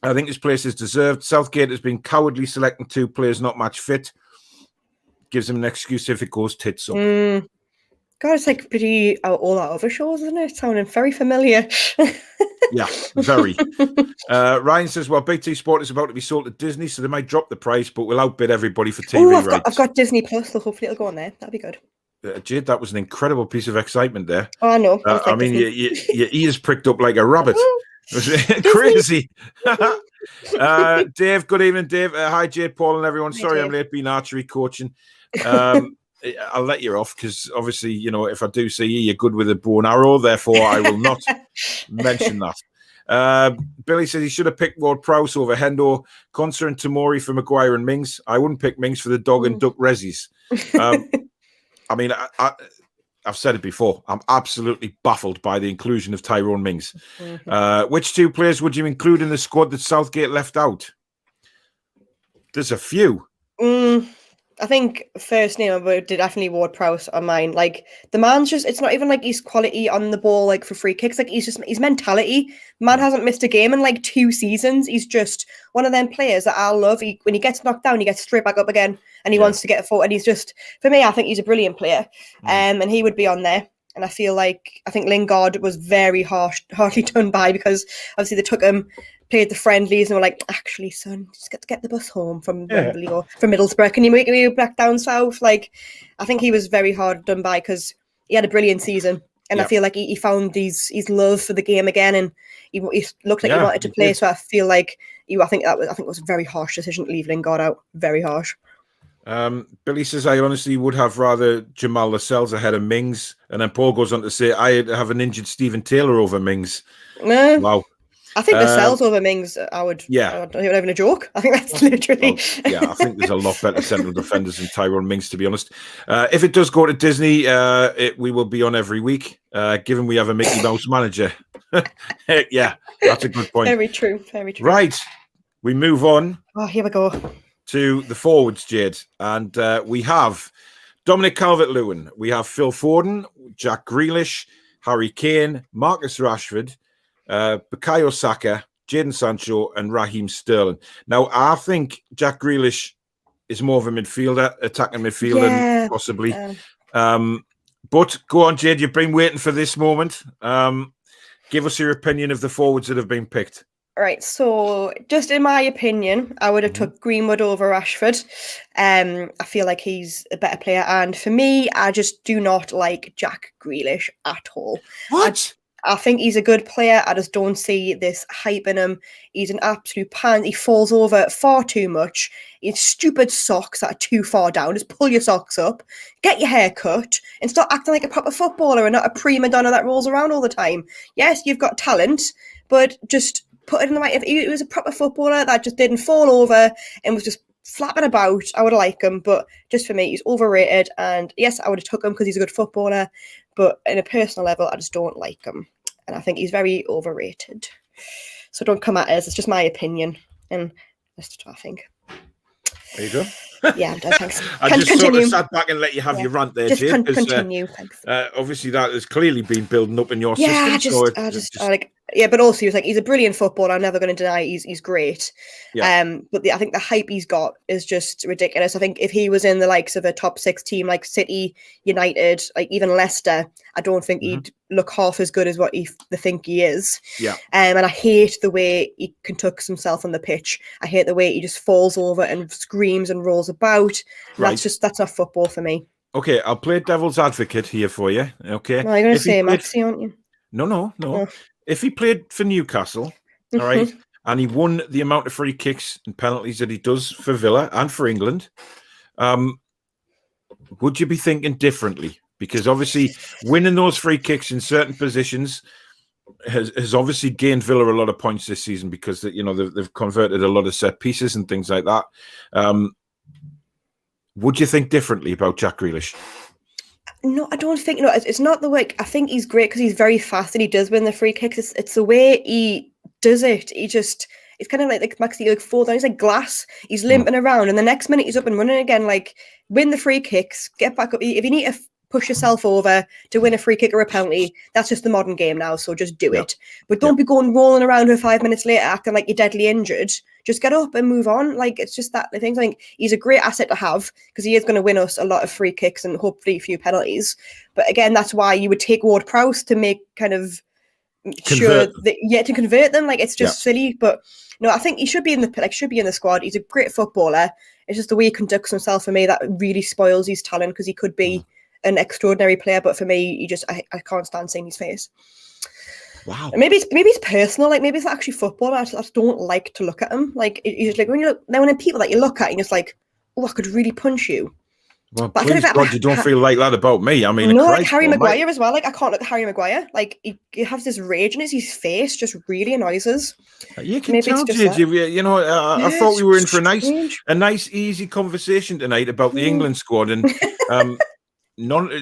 I think his place is deserved. Southgate has been cowardly selecting 2 players not match fit. Gives him an excuse if it goes tits up. God, it's like pretty all our other shows, isn't it? Sounding very familiar. Yeah, very. Ryan says, well, BT Sport is about to be sold to Disney, so they might drop the price, but we'll outbid everybody for TV rights. I've got Disney Plus, so hopefully it'll go on there. That'd be good. Jade, that was an incredible piece of excitement there. Oh, I know. I mean, your ears pricked up like a rabbit. Crazy. Dave, good evening, Dave. Hi, Jade, Paul, and everyone. Sorry, I'm late being archery coaching. I'll let you off because obviously, you know, if I do see you, you're good with a bow and arrow. Therefore, I will not mention that. Billy says he should have picked Ward-Prowse over Hendo, Conser and Tamori for Maguire and Mings. I wouldn't pick Mings for the dog and duck resis. I mean, I've said it before. I'm absolutely baffled by the inclusion of Tyrone Mings. Which 2 players would you include in the squad that Southgate left out? There's a few. I think first name I would definitely Ward-Prowse on mine. Like the man's just—it's not even like he's quality on the ball, like for free kicks. Like his mentality. Man hasn't missed a game in like 2 seasons. He's just one of them players that I love. When he gets knocked down, he gets straight back up again, and he wants to get a foot. And he's just, for me, I think he's a brilliant player. And he would be on there. And I think Lingard was very harshly done by, because obviously they took him, played the friendlies, and were like, actually, son, just get the bus home from Wembley or from Middlesbrough. Can you make me back down south? Like, I think he was very hard done by because he had a brilliant season. And I feel like he found his love for the game again, and he looked like he wanted to play. So I feel like I think it was a very harsh decision to leave Lingard out. Very harsh. Billy says, I honestly would have rather Jamal Lascelles ahead of Mings. And then Paul goes on to say, I have an injured Stephen Taylor over Mings. Wow. I think Lascelles over Mings, I would. Yeah. Not even a joke. I think that's literally. Well, I think there's a lot better central defenders than Tyrone Mings, to be honest. If it does go to Disney, we will be on every week, given we have a Mickey Mouse manager. Yeah, that's a good point. Very true. Very true. Right. We move on. Oh, here we go. To the forwards, Jade. And we have Dominic Calvert-Lewin. We have Phil Foden, Jack Grealish, Harry Kane, Marcus Rashford, Bukayo Saka, Jadon Sancho, and Raheem Sterling. Now, I think Jack Grealish is more of a midfielder, attacking midfielder, possibly. But go on, Jade, you've been waiting for this moment. Give us your opinion of the forwards that have been picked. Right, so just in my opinion, I would have took Greenwood over Rashford. I feel like he's a better player, and for me, I just do not like Jack Grealish at all. What? I think he's a good player. I just don't see this hype in him. He's an absolute pan. He falls over far too much. His stupid socks that are too far down. Just pull your socks up, get your hair cut, and start acting like a proper footballer and not a prima donna that rolls around all the time. Yes, you've got talent, but just put it in the right. If he was a proper footballer that just didn't fall over and was just flapping about, I would like him. But just for me, he's overrated. And yes, I would have took him because he's a good footballer. But in a personal level, I just don't like him. And I think he's very overrated. So don't come at us. It's just my opinion. And that's what I think. There you go. Yeah, I'm done. Thanks. I just sort of sat back and let you have your rant there, Jade. Continue. Thanks. Obviously, that has clearly been building up in your system. I Yeah, but also he was like, he's a brilliant footballer. I'm never going to deny he's great. Yeah. But I think the hype he's got is just ridiculous. I think if he was in the likes of a top 6 team like City, United, like even Leicester, I don't think he'd look half as good as what they think he is. Yeah. And I hate the way he conducts himself on the pitch. I hate the way he just falls over and screams and rolls about. Right. That's not football for me. Okay, I'll play devil's advocate here for you. Okay. No, you're going to say Maxi, aren't you? No. Oh. If he played for Newcastle, all right, and he won the amount of free kicks and penalties that he does for Villa and for England, would you be thinking differently? Because obviously winning those free kicks in certain positions has obviously gained Villa a lot of points this season because they've converted a lot of set pieces and things like that. Would you think differently about Jack Grealish? No, I don't think. No, it's not the way. I think he's great because he's very fast and he does win the free kicks. It's the way he does it. It's kind of like Maxi, like fall down. He's like glass. He's limping around, and the next minute he's up and running again. Like win the free kicks, get back up. If you need to push yourself over to win a free kick or a penalty, that's just the modern game now. So just do it. But don't be going rolling around for 5 minutes later acting like you're deadly injured. Just get up and move on. Like it's just that the thing. I think he's a great asset to have because he is going to win us a lot of free kicks and hopefully a few penalties. But again, that's why you would take Ward-Prowse to make kind of sure that to convert them. Like it's just silly. But no, I think he should be in the squad. He's a great footballer. It's just the way he conducts himself for me that really spoils his talent because he could be an extraordinary player. But for me, I can't stand seeing his face. Wow. Maybe it's personal. Like maybe it's not actually football. I just don't like to look at him. Like it's like when you look, then when people that you look at, and it's like, oh, I could really punch you. Well, but please God, you don't feel like that about me. I mean, no, like Harry Maguire as well. Like I can't look at Harry Maguire. Like he has this rage in his face, just really annoys us. You can tell, Jayde. I thought we were in for a nice, easy conversation tonight about the England squad, and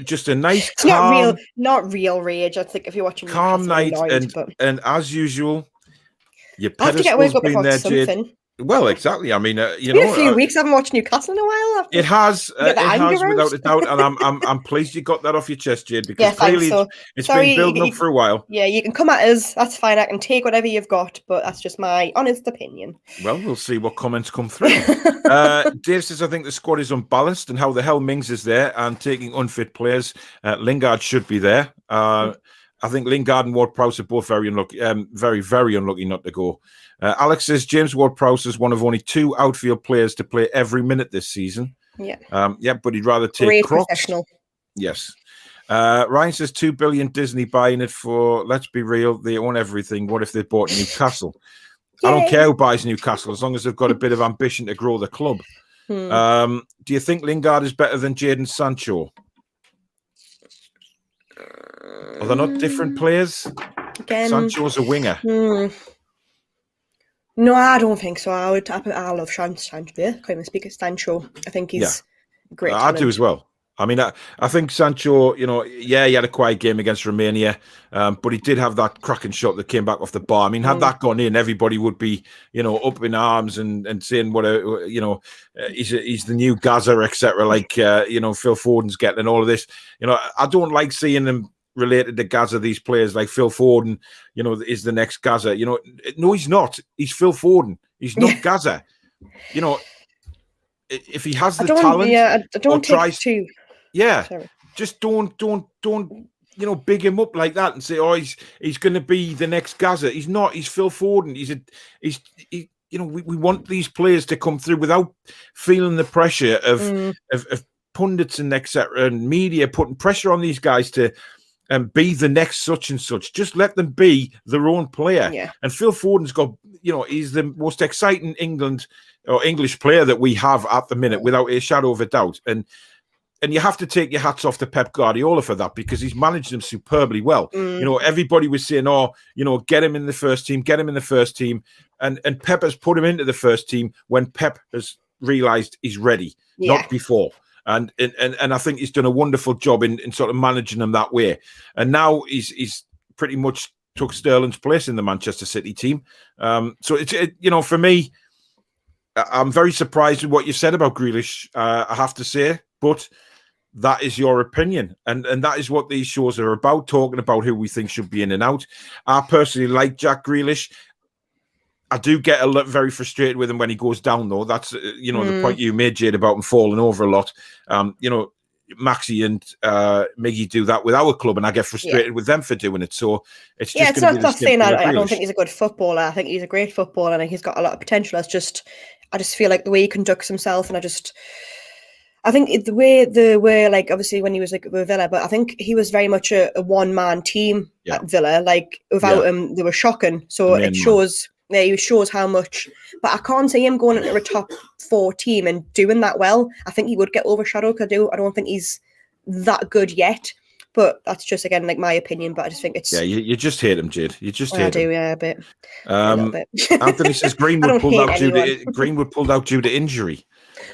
just a nice, calm, not real rage. I think if you're watching, calm night, and as usual, your pedestal's been there, Jayde. Well, exactly. I mean, it's been a few weeks. I haven't watched Newcastle in a while. It has without a doubt, and I'm pleased you got that off your chest, Jayde, because clearly it's been building up for a while. Yeah, you can come at us. That's fine. I can take whatever you've got, but that's just my honest opinion. Well, we'll see what comments come through. Dave says, I think the squad is unbalanced, and how the hell Mings is there and taking unfit players. Lingard should be there. I think Lingard and Ward-Prowse are both very unlucky, very, very unlucky not to go. Alex says James Ward-Prowse is one of only 2 outfield players to play every minute this season. Yeah. But he'd rather take great Crocs. Professional. Yes. Ryan says 2 billion Disney buying it for, let's be real, they own everything. What if they bought Newcastle? I don't care who buys Newcastle as long as they've got a bit of ambition to grow the club. Do you think Lingard is better than Jayden Sancho? Are they not different players? Again, Sancho's a winger. No, I don't think so. I love Sancho. Can't even speak. Sancho. I think he's great. I do as well. I mean, I think Sancho, he had a quiet game against Romania, but he did have that cracking shot that came back off the bar. I mean, had that gone in, everybody would be, up in arms and saying what he's the new Gaza, etc. Like, Phil Foden's getting and all of this. I don't like seeing them related to Gaza, these players like Phil Foden, is the next Gaza. No, he's not. He's Phil Foden. He's not Gaza. If he has the talent, I don't take two. Yeah, sorry. Just don't big him up like that and say, oh, he's going to be the next Gaza. He's not. He's Phil Foden. We want these players to come through without feeling the pressure of pundits and etc. and media putting pressure on these guys to be the next such and such. Just let them be their own player. Yeah. And Phil Foden's got, he's the most exciting English player that we have at the minute, without a shadow of a doubt. And you have to take your hats off to Pep Guardiola for that, because he's managed them superbly well. Everybody was saying, get him in the first team, And Pep has put him into the first team when Pep has realised he's ready, not before. And I think he's done a wonderful job in sort of managing them that way. And now he's pretty much took Sterling's place in the Manchester City team. So it's for me, I'm very surprised with what you said about Grealish. I have to say, but that is your opinion. And that is what these shows are about, talking about who we think should be in and out. I personally like Jack Grealish. I do get very frustrated with him when he goes down, though. That's, the point you made, Jade, about him falling over a lot. Maxi and Miggy do that with our club, and I get frustrated with them for doing it. So it's just it's not saying I don't think he's a good footballer. I think he's a great footballer, and I think he's got a lot of potential. I just feel like the way he conducts himself, and I think the way like obviously when he was like with Villa, but I think he was very much a one-man team at Villa. Like without him, they were shocking. So it shows. Yeah, he shows how much, but I can't see him going into a top 4 team and doing that well. I think he would get overshadowed. I don't think he's that good yet, but that's just again like my opinion. But I just think it's you just hate him, Jade. You just hate him. I do, a bit. A little bit. Anthony says Greenwood pulled out due to injury.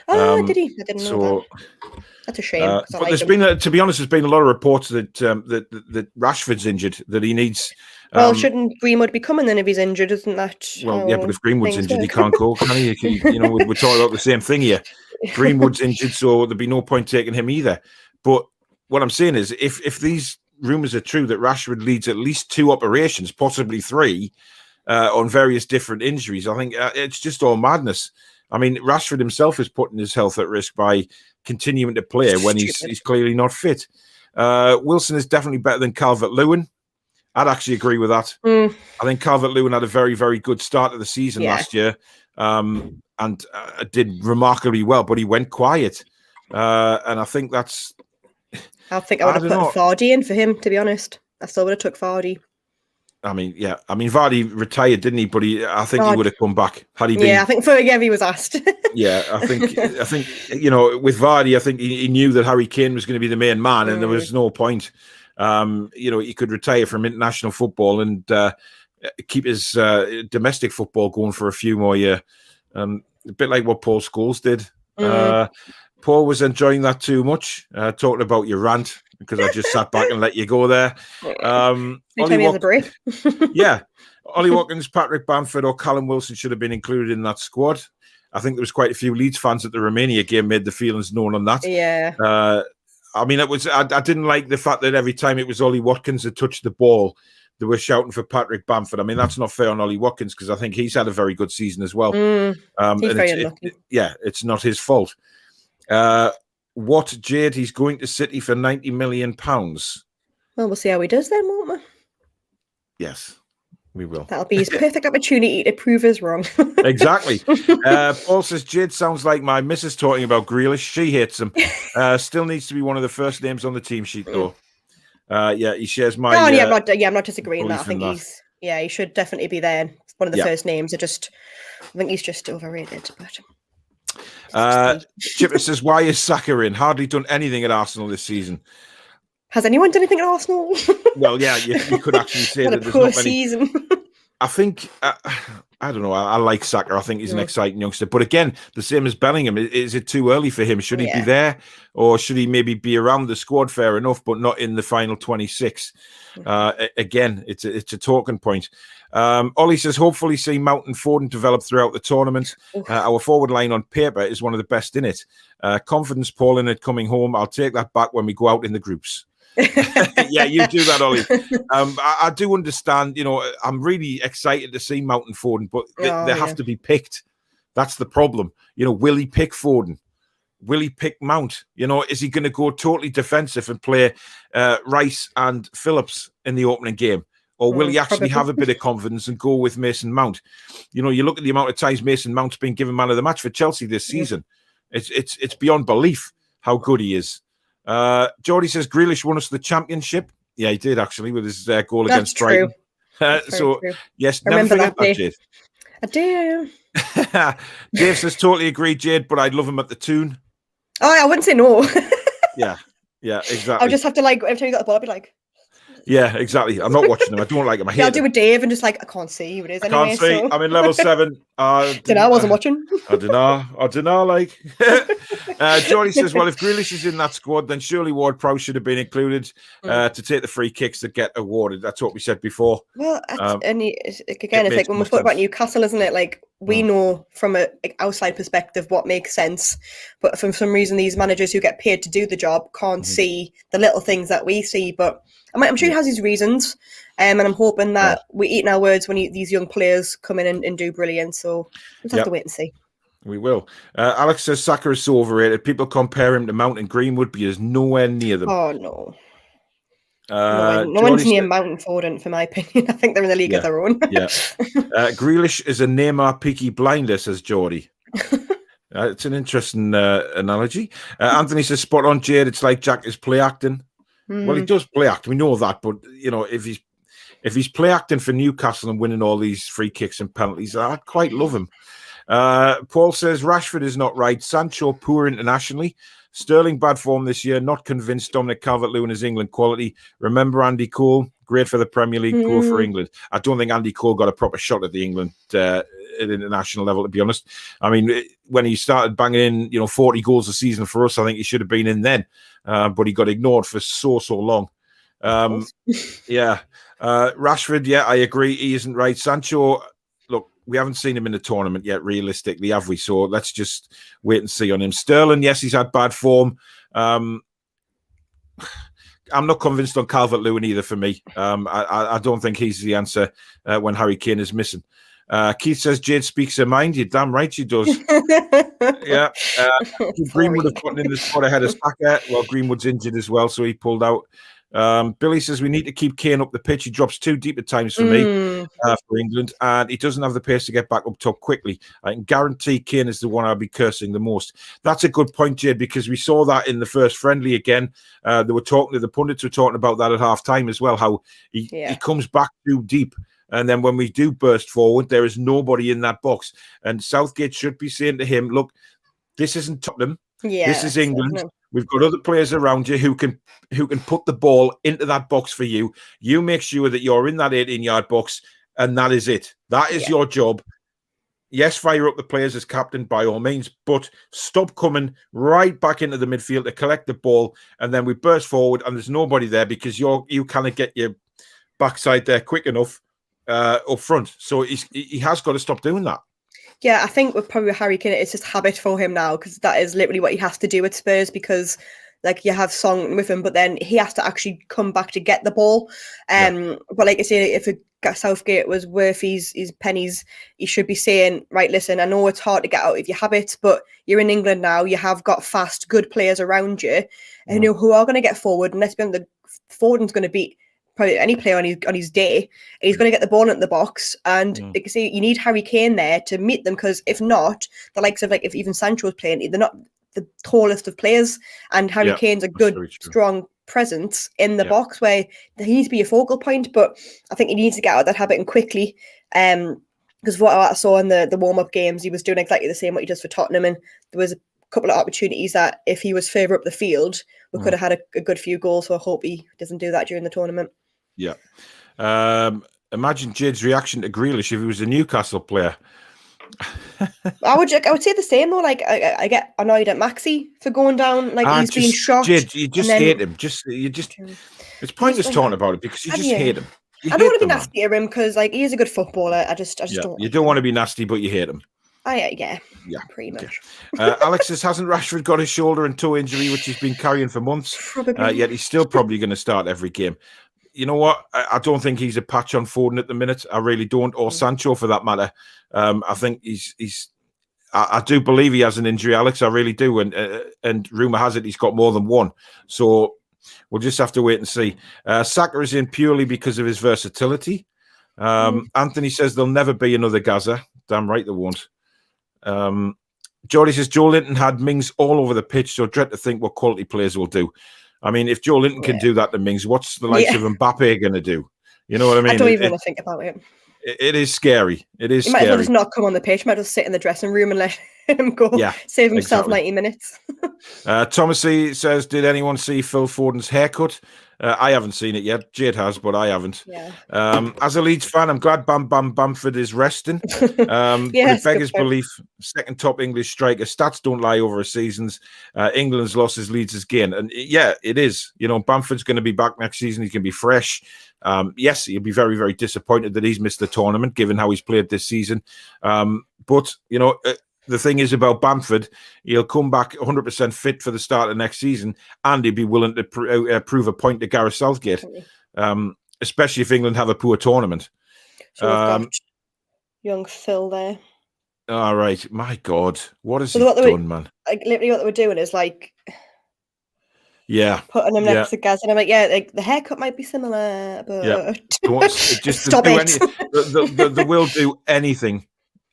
Oh, did he? I didn't know that. That's a shame. But there's been, to be honest, there's been a lot of reports that that Rashford's injured, that he needs. Well, shouldn't Greenwood be coming then if he's injured? Isn't that? Well, yeah, but if Greenwood's injured, he can't go, can he? We're talking about the same thing here. Greenwood's injured, so there'd be no point taking him either. But what I'm saying is, if these rumours are true that Rashford leads at least 2 operations, possibly 3, on various different injuries, I think it's just all madness. I mean, Rashford himself is putting his health at risk by continuing to play when he's clearly not fit. Wilson is definitely better than Calvert-Lewin. I'd actually agree with that. I think Calvert-Lewin had a very, very good start of the season last year, and did remarkably well, but he went quiet. And I think that's... I think I would have put Vardy in for him, to be honest. I still would have took Vardy. I mean, Vardy retired, didn't he? But I think he would have come back had he been. Yeah, I think he was asked. Yeah, I think with Vardy, I think he knew that Harry Kane was going to be the main man, and there was no point. He could retire from international football and keep his domestic football going for a few more years. A bit like what Paul Scholes did. Paul was enjoying that too much, talking about your rant, because I just sat back and let you go there. Ollie has a break. Yeah. Ollie Watkins, Patrick Bamford or Callum Wilson should have been included in that squad. I think there was quite a few Leeds fans at the Romania game made the feelings known on that. Yeah. I mean, I didn't like the fact that every time it was Ollie Watkins that touched the ball, they were shouting for Patrick Bamford. I mean, that's not fair on Ollie Watkins, because I think he's had a very good season as well. He's very unlucky. It's not his fault. What, Jade? He's going to City for £90 million. Well, we'll see how he does then, won't we? Yes, we will. That'll be his perfect opportunity to prove us wrong. Exactly. Paul says, Jade sounds like my missus talking about Grealish. She hates him. Still needs to be one of the first names on the team sheet, though. He shares my... I'm not disagreeing that. I think he should definitely be there. It's one of the first names. I think he's just overrated, but... Chipper says, why is Saka in? Hardly done anything at Arsenal this season. Has anyone done anything at Arsenal? Well, yeah, you could actually say that there's not many. Season. I think, I don't know, I like Saka. I think he's an exciting youngster. But again, the same as Bellingham, is it too early for him? Should he be there? Or should he maybe be around the squad, fair enough, but not in the final 26? Again, it's a talking point. Ollie says, hopefully see Mount and Foden develop throughout the tournament. Our forward line on paper is one of the best in it. Confidence, Paul, in it coming home. I'll take that back when we go out in the groups. Yeah, you do that, Ollie. I do understand, I'm really excited to see Mount and Foden, but they have to be picked. That's the problem. Will he pick Foden? Will he pick Mount? Is he going to go totally defensive and play Rice and Phillips in the opening game? Or will he actually have a bit of confidence and go with Mason Mount? You look at the amount of times Mason Mount's been given man of the match for Chelsea this season. It's beyond belief how good he is. Geordie says Grealish won us the championship. Yeah, he did actually with his goal against Brighton. True. Yes, never forget that, Jade. I do. Dave says totally agree, Jade, but I'd love him at the Toon. Oh, I wouldn't say no. Yeah, exactly. I'll just have to every time you got the ball, I'd be like. Yeah, exactly. I'm not watching him. I don't like him. I hate I'll do with Dave and just I can't see who it is anyway. Can't see. So. I'm in level 7. I wasn't watching. I don't know. Johnny says, well, if Grealish is in that squad, then surely Ward-Prowse should have been included to take the free kicks that get awarded. That's what we said before. Well, again, it's like when we more spoke about sense. Newcastle, isn't it? Like, we know from an outside perspective what makes sense, but for some reason, these managers who get paid to do the job can't see the little things that we see. But I'm sure he has his reasons, and I'm hoping that we're eating our words when these young players come in and do brilliant. So we'll just have to wait and see. We will. Alex says Saka is so overrated. People compare him to Mount and Greenwood, but he is nowhere near them. Oh, no. No one's near Mount and Foden, for my opinion. I think they're in the league of their own. Grealish is a Neymar Peaky Blinder, says Geordie. It's an interesting analogy. Anthony says, spot on, Jayde. It's like Jack is play acting. Well, he does play act. We know that. But, you know, if he's play acting for Newcastle and winning all these free kicks and penalties, I'd quite love him. Paul says Rashford is not right. Sancho poor internationally. Sterling bad form this year. Not convinced Dominic Calvert-Lewin is England quality. Remember Andy Cole? Great for the Premier League, poor for England. I don't think Andy Cole got a proper shot at the England at international level, to be honest. I mean, when he started banging in, 40 goals a season for us, I think he should have been in then. But he got ignored for so long. Rashford, I agree. He isn't right. Sancho, look, we haven't seen him in the tournament yet, realistically, have we? So let's just wait and see on him. Sterling, yes, he's had bad form. I'm not convinced on Calvert-Lewin either for me. I don't think he's the answer when Harry Kane is missing. Keith says Jayde speaks her mind. You're damn right she does. Greenwood have gotten in the squad ahead of Saka. Well, Greenwood's injured as well, so he pulled out. Billy says we need to keep Kane up the pitch. He drops too deep at times for me for England, and he doesn't have the pace to get back up top quickly. I can guarantee Kane is the one I'll be cursing the most. That's a good point, Jayde, because we saw that in the first friendly again. The pundits were talking about that at half time as well, how he comes back too deep. And then when we do burst forward, there is nobody in that box. And Southgate should be saying to him, look, this isn't Tottenham. This is England. We've got other players around you who can put the ball into that box for you. You make sure that you're in that 18-yard box, and that is it. That is your job. Yes, fire up the players as captain by all means, but stop coming right back into the midfield to collect the ball, and then we burst forward, and there's nobody there because you cannot get your backside there quick enough up front. So he has got to stop doing that. Yeah, I think with Harry Kane, it's just habit for him now, because that is literally what he has to do at Spurs, because like you have Song with him, but then he has to actually come back to get the ball. But like I say, if Southgate was worth his pennies, he should be saying, right, listen, I know it's hard to get out of your habits, but you're in England now. You have got fast, good players around you, and who are going to get forward. And let's be honest, Foden's going to beat probably any player on his day, and he's going to get the ball into the box. And like you say, you need Harry Kane there to meet them, because if not, the likes of like if even Sancho's playing, they're not the tallest of players, and Harry Kane's a good, strong presence in the box where he needs to be a focal point. But I think he needs to get out of that habit and quickly. Because what I saw in the warm-up games, he was doing exactly the same what he does for Tottenham, and there was a couple of opportunities that if he was further up the field, we could have had a good few goals. So I hope he doesn't do that during the tournament. Yeah. Imagine Jayde's reaction to Grealish if he was a Newcastle player. I would say the same though. Like I get annoyed at Maxi for going down. Like he's being shot. Jayde, you just hate him. It's pointless talking about it because you just hate him. I don't want to be nasty at him because like he is a good footballer. I just don't. You don't want to be nasty, but you hate him. Yeah, pretty much. Alex says, hasn't Rashford got his shoulder and toe injury, which he's been carrying for months? Yet he's still probably going to start every game. You know what? I don't think he's a patch on Foden at the minute. I really don't, or Sancho for that matter. I think I do believe he has an injury, Alex. I really do, and rumor has it he's got more than one. So we'll just have to wait and see. Saka is in purely because of his versatility. Anthony says there'll never be another Gaza. Damn right there won't. Jordy says Joe Linton had Mings all over the pitch, so dread to think what quality players will do. I mean, if Joe Linton can do that to Mings, what's the likes of Mbappe going to do? You know what I mean? I don't even want to think about it. It is scary. It is scary. He might as well just not come on the pitch. He might just sit in the dressing room and let him go. Yeah, Save himself exactly. 90 minutes. Thomas E says, did anyone see Phil Foden's haircut? I haven't seen it yet. Jade has, but I haven't. Yeah. As a Leeds fan, I'm glad Bamford is resting. But Yes, it beggars good point. belief. Second top English striker. Stats don't lie over a seasons. England's losses, Leeds' gain. And yeah, it is. You know, Bamford's going to be back next season. He can be fresh. Yes, he'll be very, very disappointed that he's missed the tournament, given how he's played this season. But, you know, the thing is about Bamford, he'll come back 100% fit for the start of next season, and he'll be willing to prove a point to Gareth Southgate, especially if England have a poor tournament. So we've got young Phil there. All right. My God. What has he done, man? Like, literally what they were doing is like... Yeah. Putting him next to Gaz. And I'm like, yeah, like the haircut might be similar, but... Yeah. Just Stop it. They will do anything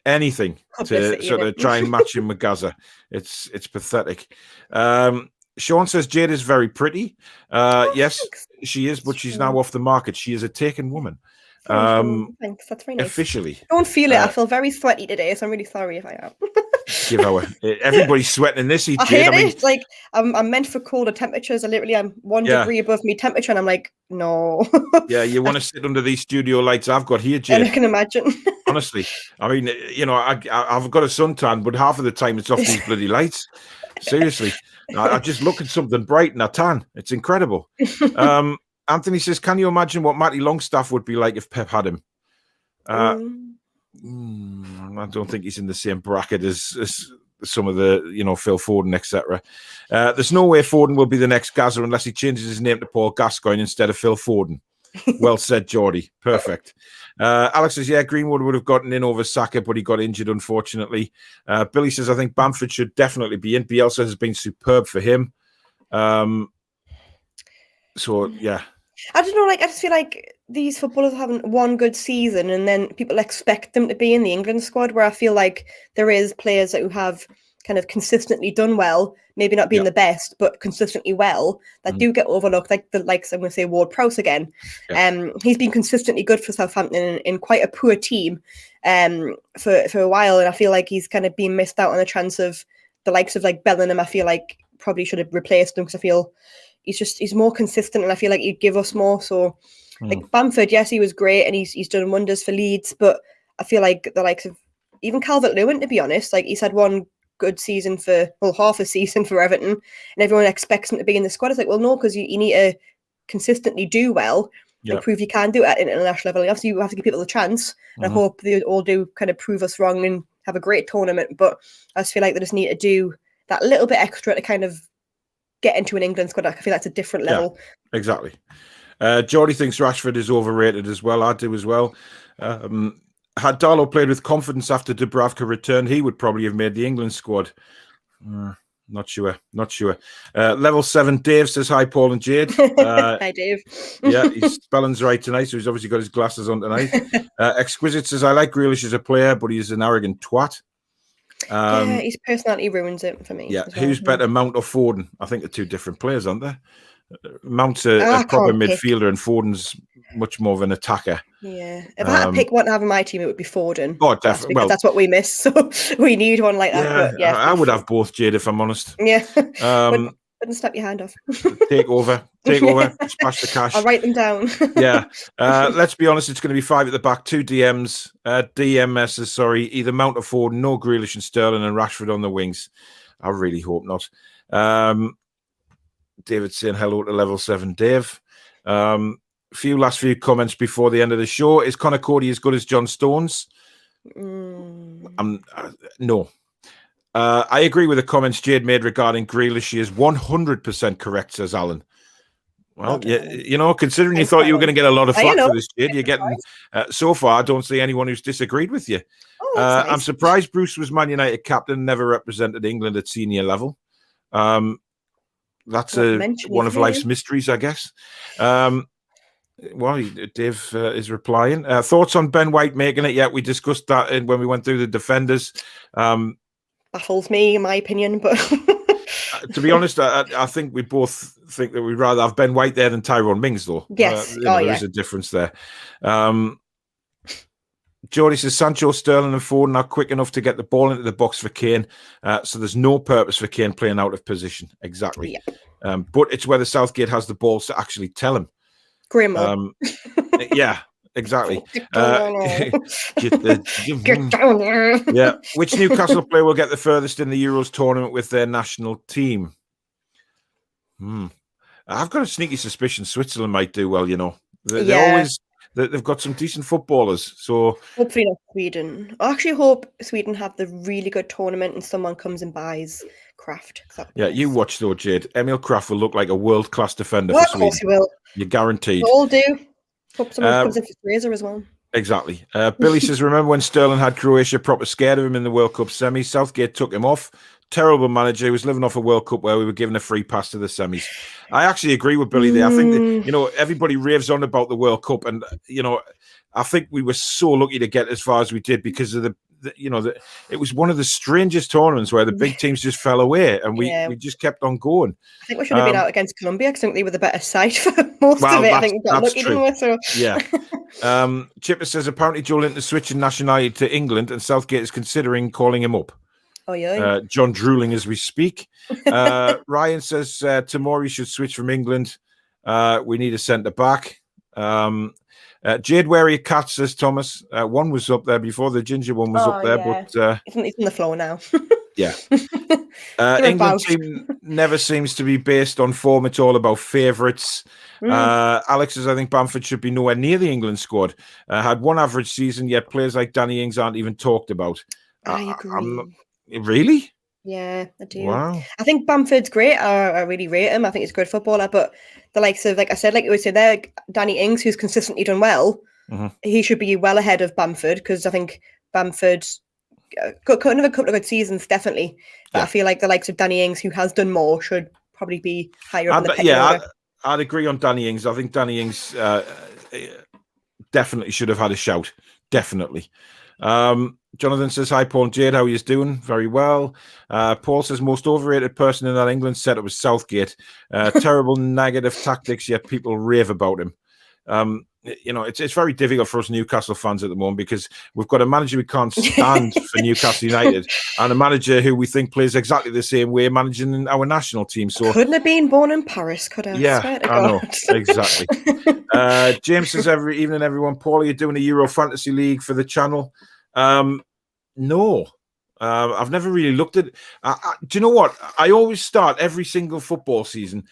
to sort of try and match him with Gaza. It's pathetic. Sean says Jade is very pretty. Yes, thanks. She is, but she's now off the market. She is a taken woman. Thanks, that's very nice. Officially. I don't feel it. I feel very sweaty today, so I'm really sorry if I am. Give our everybody's sweating in this. I hate it. Like I'm meant for colder temperatures. I'm 1 degree above me temperature, and I'm like, no. Yeah, you want to sit under these studio lights I've got here, Jade. And I can imagine. Honestly, I mean, you know, I've got a suntan, but half of the time it's off these bloody lights. Seriously, I just look at something bright and I tan. It's incredible. Anthony says, can you imagine what Matty Longstaff would be like if Pep had him? I don't think he's in the same bracket as some of the, you know, Phil Foden, etc. There's no way Foden will be the next Gazza unless he changes his name to Paul Gascoigne instead of Phil Foden. Well said, Geordie. Perfect. Alex says, yeah, Greenwood would have gotten in over Saka, but he got injured, unfortunately. Billy says, I think Bamford should definitely be in. Bielsa has been superb for him. So, yeah. I don't know, like, I just feel like these footballers haven't one good season and then people expect them to be in the England squad, where I feel like there is players who have kind of consistently done well, maybe not being the best, but consistently well, that do get overlooked, like I'm going to say Ward-Prowse again. He's been consistently good for Southampton in quite a poor team for a while, and I feel like he's kind of been missed out on the chance of the likes of like Bellingham. I feel like probably should have replaced him, because I feel he's more consistent, and I feel like he'd give us more. So like Bamford, yes, he was great and he's done wonders for Leeds, but I feel like the likes of even Calvert-Lewin, to be honest, like he's had one good season half a season for Everton, and everyone expects him to be in the squad. It's like, well, no, because you need to consistently do well and prove you can do it at international level. Obviously, you have to give people a chance, and I hope they all do kind of prove us wrong and have a great tournament. But I just feel like they just need to do that little bit extra to kind of get into an England squad. I feel that's a different level. Yeah, exactly. Geordie thinks Rashford is overrated as well. I do as well. Had Darlow played with confidence after Dubravka returned, he would probably have made the England squad. Not sure. Level 7 Dave says, hi, Paul and Jade. Hi, Dave. Yeah, his spelling's right tonight, so he's obviously got his glasses on tonight. Exquisite says, I like Grealish as a player, but he's an arrogant twat. Yeah, his personality ruins it for me. Yeah, who's better, Mount or Foden? I think they're two different players, aren't they? Mount's a proper midfielder, and Foden's much more of an attacker. Yeah, if I had to pick one to have in my team, it would be Foden. Oh, definitely. Because that's what we miss. So we need one like that. Yeah, but yeah, I would have both, Jade, if I'm honest. Yeah. Wouldn't snap your hand off. Take over, smash the cash. I'll write them down. Yeah. Let's be honest, it's going to be 5 at the back, 2 DMSs, sorry, either Mount or Foden, no Grealish and Sterling, and Rashford on the wings. I really hope not. David saying hello to Level 7 Dave. Last few comments before the end of the show. Is Conor Cody as good as John Stones? No. I agree with the comments Jade made regarding Grealish. She is 100% correct, says Alan. Well, you know, considering you thought you were going to get a lot of flack for this, Jade, you're getting so far. I don't see anyone who's disagreed with you. Nice. I'm surprised Bruce was Man United captain, never represented England at senior level. That's one of life's mysteries, I guess. Well, Dave is replying. Thoughts on Ben White making it? Yeah, we discussed that when we went through the defenders. Baffles me, in my opinion, but to be honest, I think we both think that we'd rather have Ben White there than Tyrone Mings, though. Yes, there is a difference there. Jody says Sancho, Sterling and Foden are quick enough to get the ball into the box for Kane. So there's no purpose for Kane playing out of position. Exactly. Yeah. But it's whether Southgate has the balls to actually tell him. Grimo. Yeah, exactly. Get down there. Get Get down there. Yeah. Which Newcastle player will get the furthest in the Euros tournament with their national team? I've got a sneaky suspicion Switzerland might do well, They're always... They've got some decent footballers, so hopefully not Sweden. I actually hope Sweden have the really good tournament and someone comes and buys Kraft. Yeah, nice. you watch though, Jade. Emil Kraft will look like a world-class defender Well, for Sweden. of course he will. You're guaranteed. They all do. Hope someone comes in for Fraser as well. Exactly. Billy says, remember when Sterling had Croatia proper scared of him in the World Cup semis? Southgate took him off. Terrible manager. He was living off a World Cup where we were given a free pass to the semis. I actually agree with Billy there. I think that, everybody raves on about the World Cup, and I think we were so lucky to get as far as we did because of it was one of the strangest tournaments where the big teams just fell away, and we just kept on going. I think we should have been out against Colombia because I think they were the better side for most of it. I think we got lucky, didn't we? So. Yeah. Chipper says apparently Joe Linton is switching nationality to England, and Southgate is considering calling him up. Oh yeah. John drooling as we speak. Ryan says Tomori should switch from England. We need a centre back. Jade, where are your cats? Says Thomas. One was up there before. The ginger one was up there, but it's on the floor now. Yeah. England team never seems to be based on form. It's all about favourites. Alex says, I think Bamford should be nowhere near the England squad. Had one average season, yet players like Danny Ings aren't even talked about. I agree. Really? Yeah, I do. Wow. I think Bamford's great. I really rate him. I think he's a good footballer, but the likes of, like I said, like you would say there, Danny Ings, who's consistently done well, he should be well ahead of Bamford because I think Bamford got another couple of good seasons, definitely. But I feel like the likes of Danny Ings, who has done more, should probably be higher up in the pecking order. I'd agree on Danny Ings. I think Danny Ings definitely should have had a shout. Definitely. Jonathan says, hi, Paul and Jade. How are you doing? Very well. Paul says, most overrated person in that England setup was Southgate. Terrible negative tactics, yet people rave about him. It's very difficult for us Newcastle fans at the moment because we've got a manager we can't stand for Newcastle United and a manager who we think plays exactly the same way managing our national team. So couldn't have been born in Paris, could have. Yeah, I know. Exactly. James says, every evening, everyone. Paul, are you doing a Euro Fantasy League for the channel? No. I've never really looked at do you know what? I always start every single football season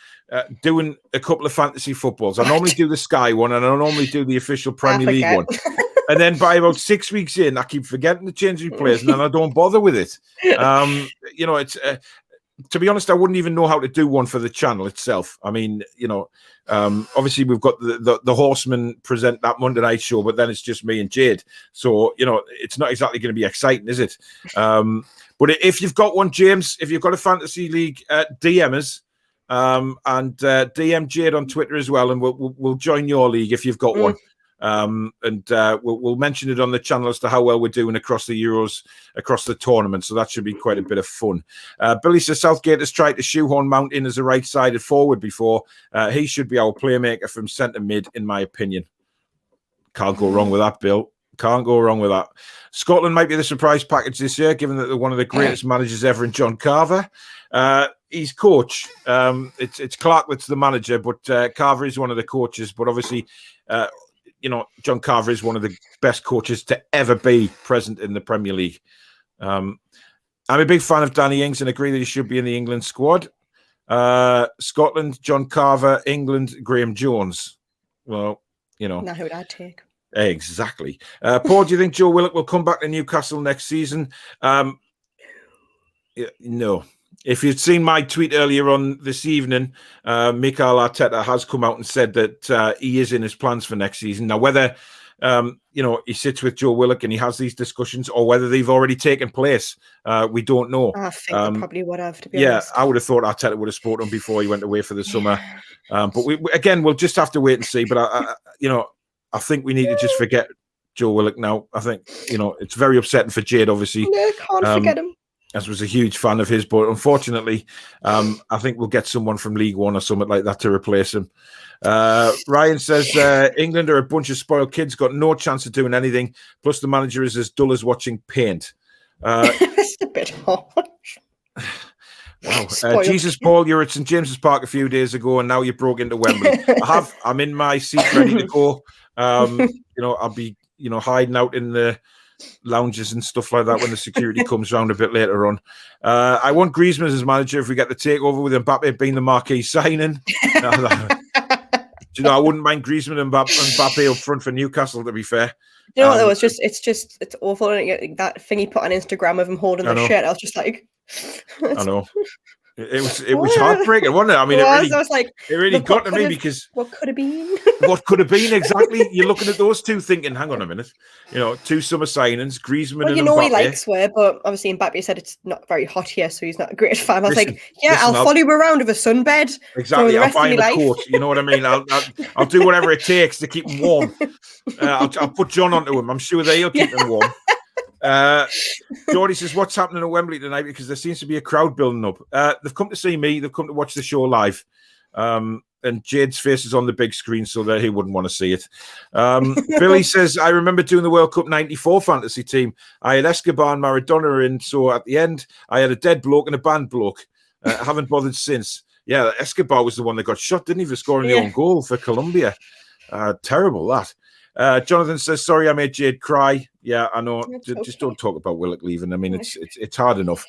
doing a couple of fantasy footballs. I normally do the Sky one and I normally do the official Premier League one. And then by about 6 weeks in, I keep forgetting to change the players and then I don't bother with it. It's to be honest, I wouldn't even know how to do one for the channel itself. I mean, obviously we've got the Horsemen present that Monday night show, but then it's just me and Jade. So, it's not exactly going to be exciting, is it? But if you've got one, James, if you've got a fantasy league, DM us and DM Jade on Twitter as well, and we'll join your league if you've got one. We'll mention it on the channel as to how well we're doing across the Euros, across the tournament. So that should be quite a bit of fun. Billy says Southgate has tried to shoehorn Mount in as a right-sided forward before. He should be our playmaker from centre mid, in my opinion. Can't go wrong with that, Bill. Can't go wrong with that. Scotland might be the surprise package this year, given that they're one of the greatest managers ever in John Carver. He's coach. It's Clark that's the manager, but Carver is one of the coaches. But obviously, John Carver is one of the best coaches to ever be present in the Premier League. I'm a big fan of Danny Ings and agree that he should be in the England squad. Scotland, John Carver. England, Graham Jones. Well, Not who would I take. Exactly. Paul, do you think Joe Willock will come back to Newcastle next season? No. If you'd seen my tweet earlier on this evening, Mikel Arteta has come out and said that he is in his plans for next season. Now, whether he sits with Joe Willock and he has these discussions, or whether they've already taken place, we don't know. I think they probably would have, to be honest. I would have thought Arteta would have spoken to him before he went away for the summer. But we'll just have to wait and see. But I think we need to just forget Joe Willock now. I think it's very upsetting for Jade, obviously. No, can't forget him. as was a huge fan of his, but unfortunately, I think we'll get someone from League One or something like that to replace him. Ryan says England are a bunch of spoiled kids, got no chance of doing anything. Plus, the manager is as dull as watching paint. It's a bit harsh. Wow. Jesus Paul, you were at St James's Park a few days ago, and now you broke into Wembley. I'm in my seat ready to go. I'll be hiding out in the lounges and stuff like that when the security comes round a bit later on. I want Griezmann as manager if we get the takeover with Mbappe being the marquee signing. I wouldn't mind Griezmann and Mbappe up front for Newcastle, to be fair. You know what though? It's awful. That thing he put on Instagram of him holding the shirt. I was just like, I know. It was heartbreaking, wasn't it? I mean, it really got to me because what could have been? What could have been exactly? You're looking at those two, thinking, "Hang on a minute." Two summer signings, Griezmann and Mbappe. He likes wear, but obviously Mbappe said it's not very hot here, so he's not a great fan. I was I'll follow you around with a sunbed. Exactly, I'll buy him a coat. You know what I mean? I'll do whatever it takes to keep him warm. I'll put John onto him. I'm sure they'll keep him warm. Geordie says, what's happening at Wembley tonight? Because there seems to be a crowd building up. They've come to see me. They've come to watch the show live. And Jayde's face is on the big screen, so that he wouldn't want to see it. Billy says, I remember doing the World Cup 94 fantasy team. I had Escobar and Maradona in, so at the end, I had a dead bloke and a banned bloke. I haven't bothered since. Yeah, Escobar was the one that got shot, didn't he, for scoring the own goal for Colombia. Terrible, that. Jonathan says, sorry, I made Jayde cry. Yeah, I know. Just don't talk about Willock leaving. I mean, it's hard enough.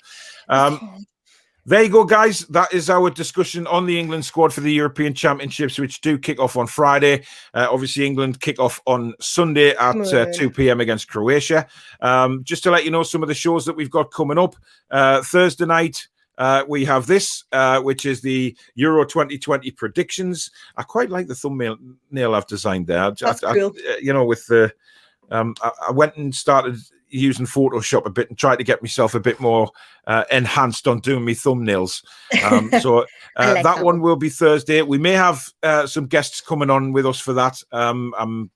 There you go, guys. That is our discussion on the England squad for the European Championships, which do kick off on Friday. Obviously, England kick off on Sunday at 2 p.m. against Croatia. Just to let you know some of the shows that we've got coming up. Thursday night, we have this, which is the Euro 2020 predictions. I quite like the thumbnail I've designed there. That's cool. With the I went and started using Photoshop a bit and tried to get myself a bit more enhanced on doing my thumbnails. So that one will be Thursday. We may have some guests coming on with us for that. I'm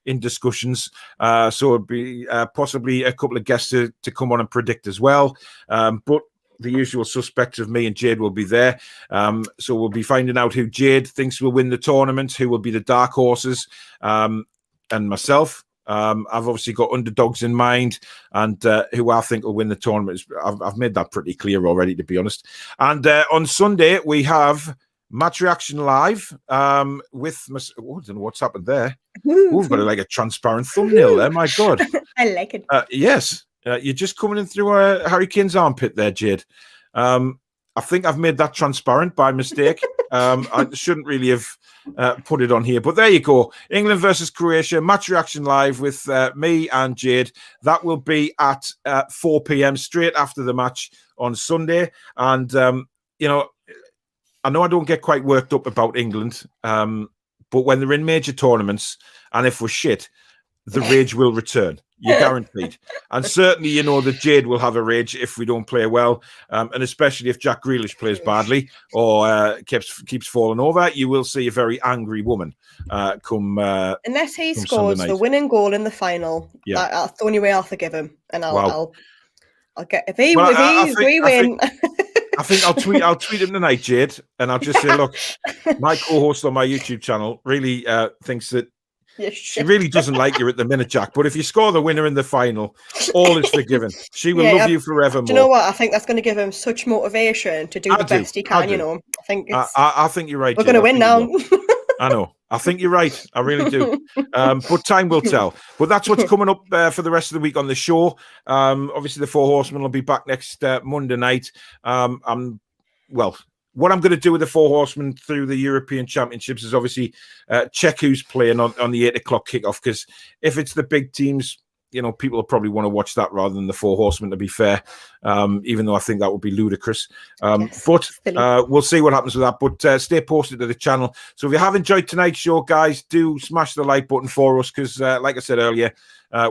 in discussions, so it'll be possibly a couple of guests to come on and predict as well. But the usual suspects of me and Jayde will be there. So we'll be finding out who Jayde thinks will win the tournament, who will be the dark horses, and myself. I've obviously got underdogs in mind, and who I think will win the tournament. I've made that pretty clear already, to be honest. And on Sunday, we have Match Reaction Live with... I don't know what's happened there. We've got a transparent thumbnail there. My God. I like it. Yes. You're just coming in through a Harry Kane's armpit there, Jayde. I think I've made that transparent by mistake. I shouldn't really have put it on here, but there you go. England versus Croatia, Match Reaction Live with me and Jayde. That will be at 4 p.m. straight after the match on Sunday. And, I know I don't get quite worked up about England, but when they're in major tournaments, and if we're shit, the rage will return. You're guaranteed. And certainly, that Jayde will have a rage if we don't play well. And especially if Jack Grealish plays badly or keeps falling over, you will see a very angry woman come. Unless he scores the winning goal in the final, that's the only way I'll forgive him. And I'll get if we win. I think I'll tweet him tonight, Jayde, and I'll just say, look, my co-host on my YouTube channel really thinks that she really doesn't like you at the minute, Jack. But if you score the winner in the final, all is forgiven. She will love you forevermore. Do you know what? I think that's going to give him such motivation to do the best he can. I think you're right. We're going to win now. I know. I think you're right. I really do. But time will tell. But that's what's coming up for the rest of the week on the show. Obviously, the Four Horsemen will be back next Monday night. What I'm going to do with the Four Horsemen through the European Championships is obviously check who's playing on the 8 o'clock kickoff, because if it's the big teams, people will probably want to watch that rather than the Four Horsemen, to be fair, even though I think that would be ludicrous. But we'll see what happens with that. But stay posted to the channel. So if you have enjoyed tonight's show, guys, do smash the like button for us, because like I said earlier,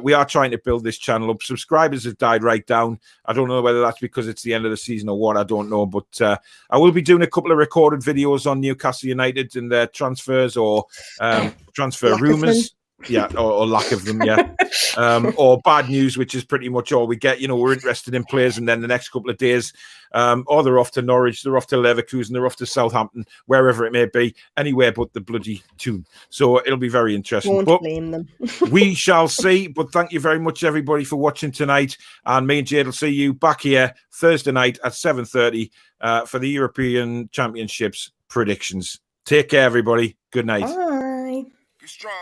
we are trying to build this channel up. Subscribers have died right down. I don't know whether that's because it's the end of the season or what. I don't know. But I will be doing a couple of recorded videos on Newcastle United and their transfers or transfer rumours. Yeah, or lack of them, yeah. Or bad news, which is pretty much all we get. You know, we're interested in players, and then the next couple of days, or they're off to Norwich, they're off to Leverkusen, they're off to Southampton, wherever it may be, anywhere but the bloody tune. So it'll be very interesting. Won't blame them. We shall see. But thank you very much, everybody, for watching tonight. And me and Jayde will see you back here Thursday night at 7:30 for the European Championships predictions. Take care, everybody. Good night. Bye. Be strong.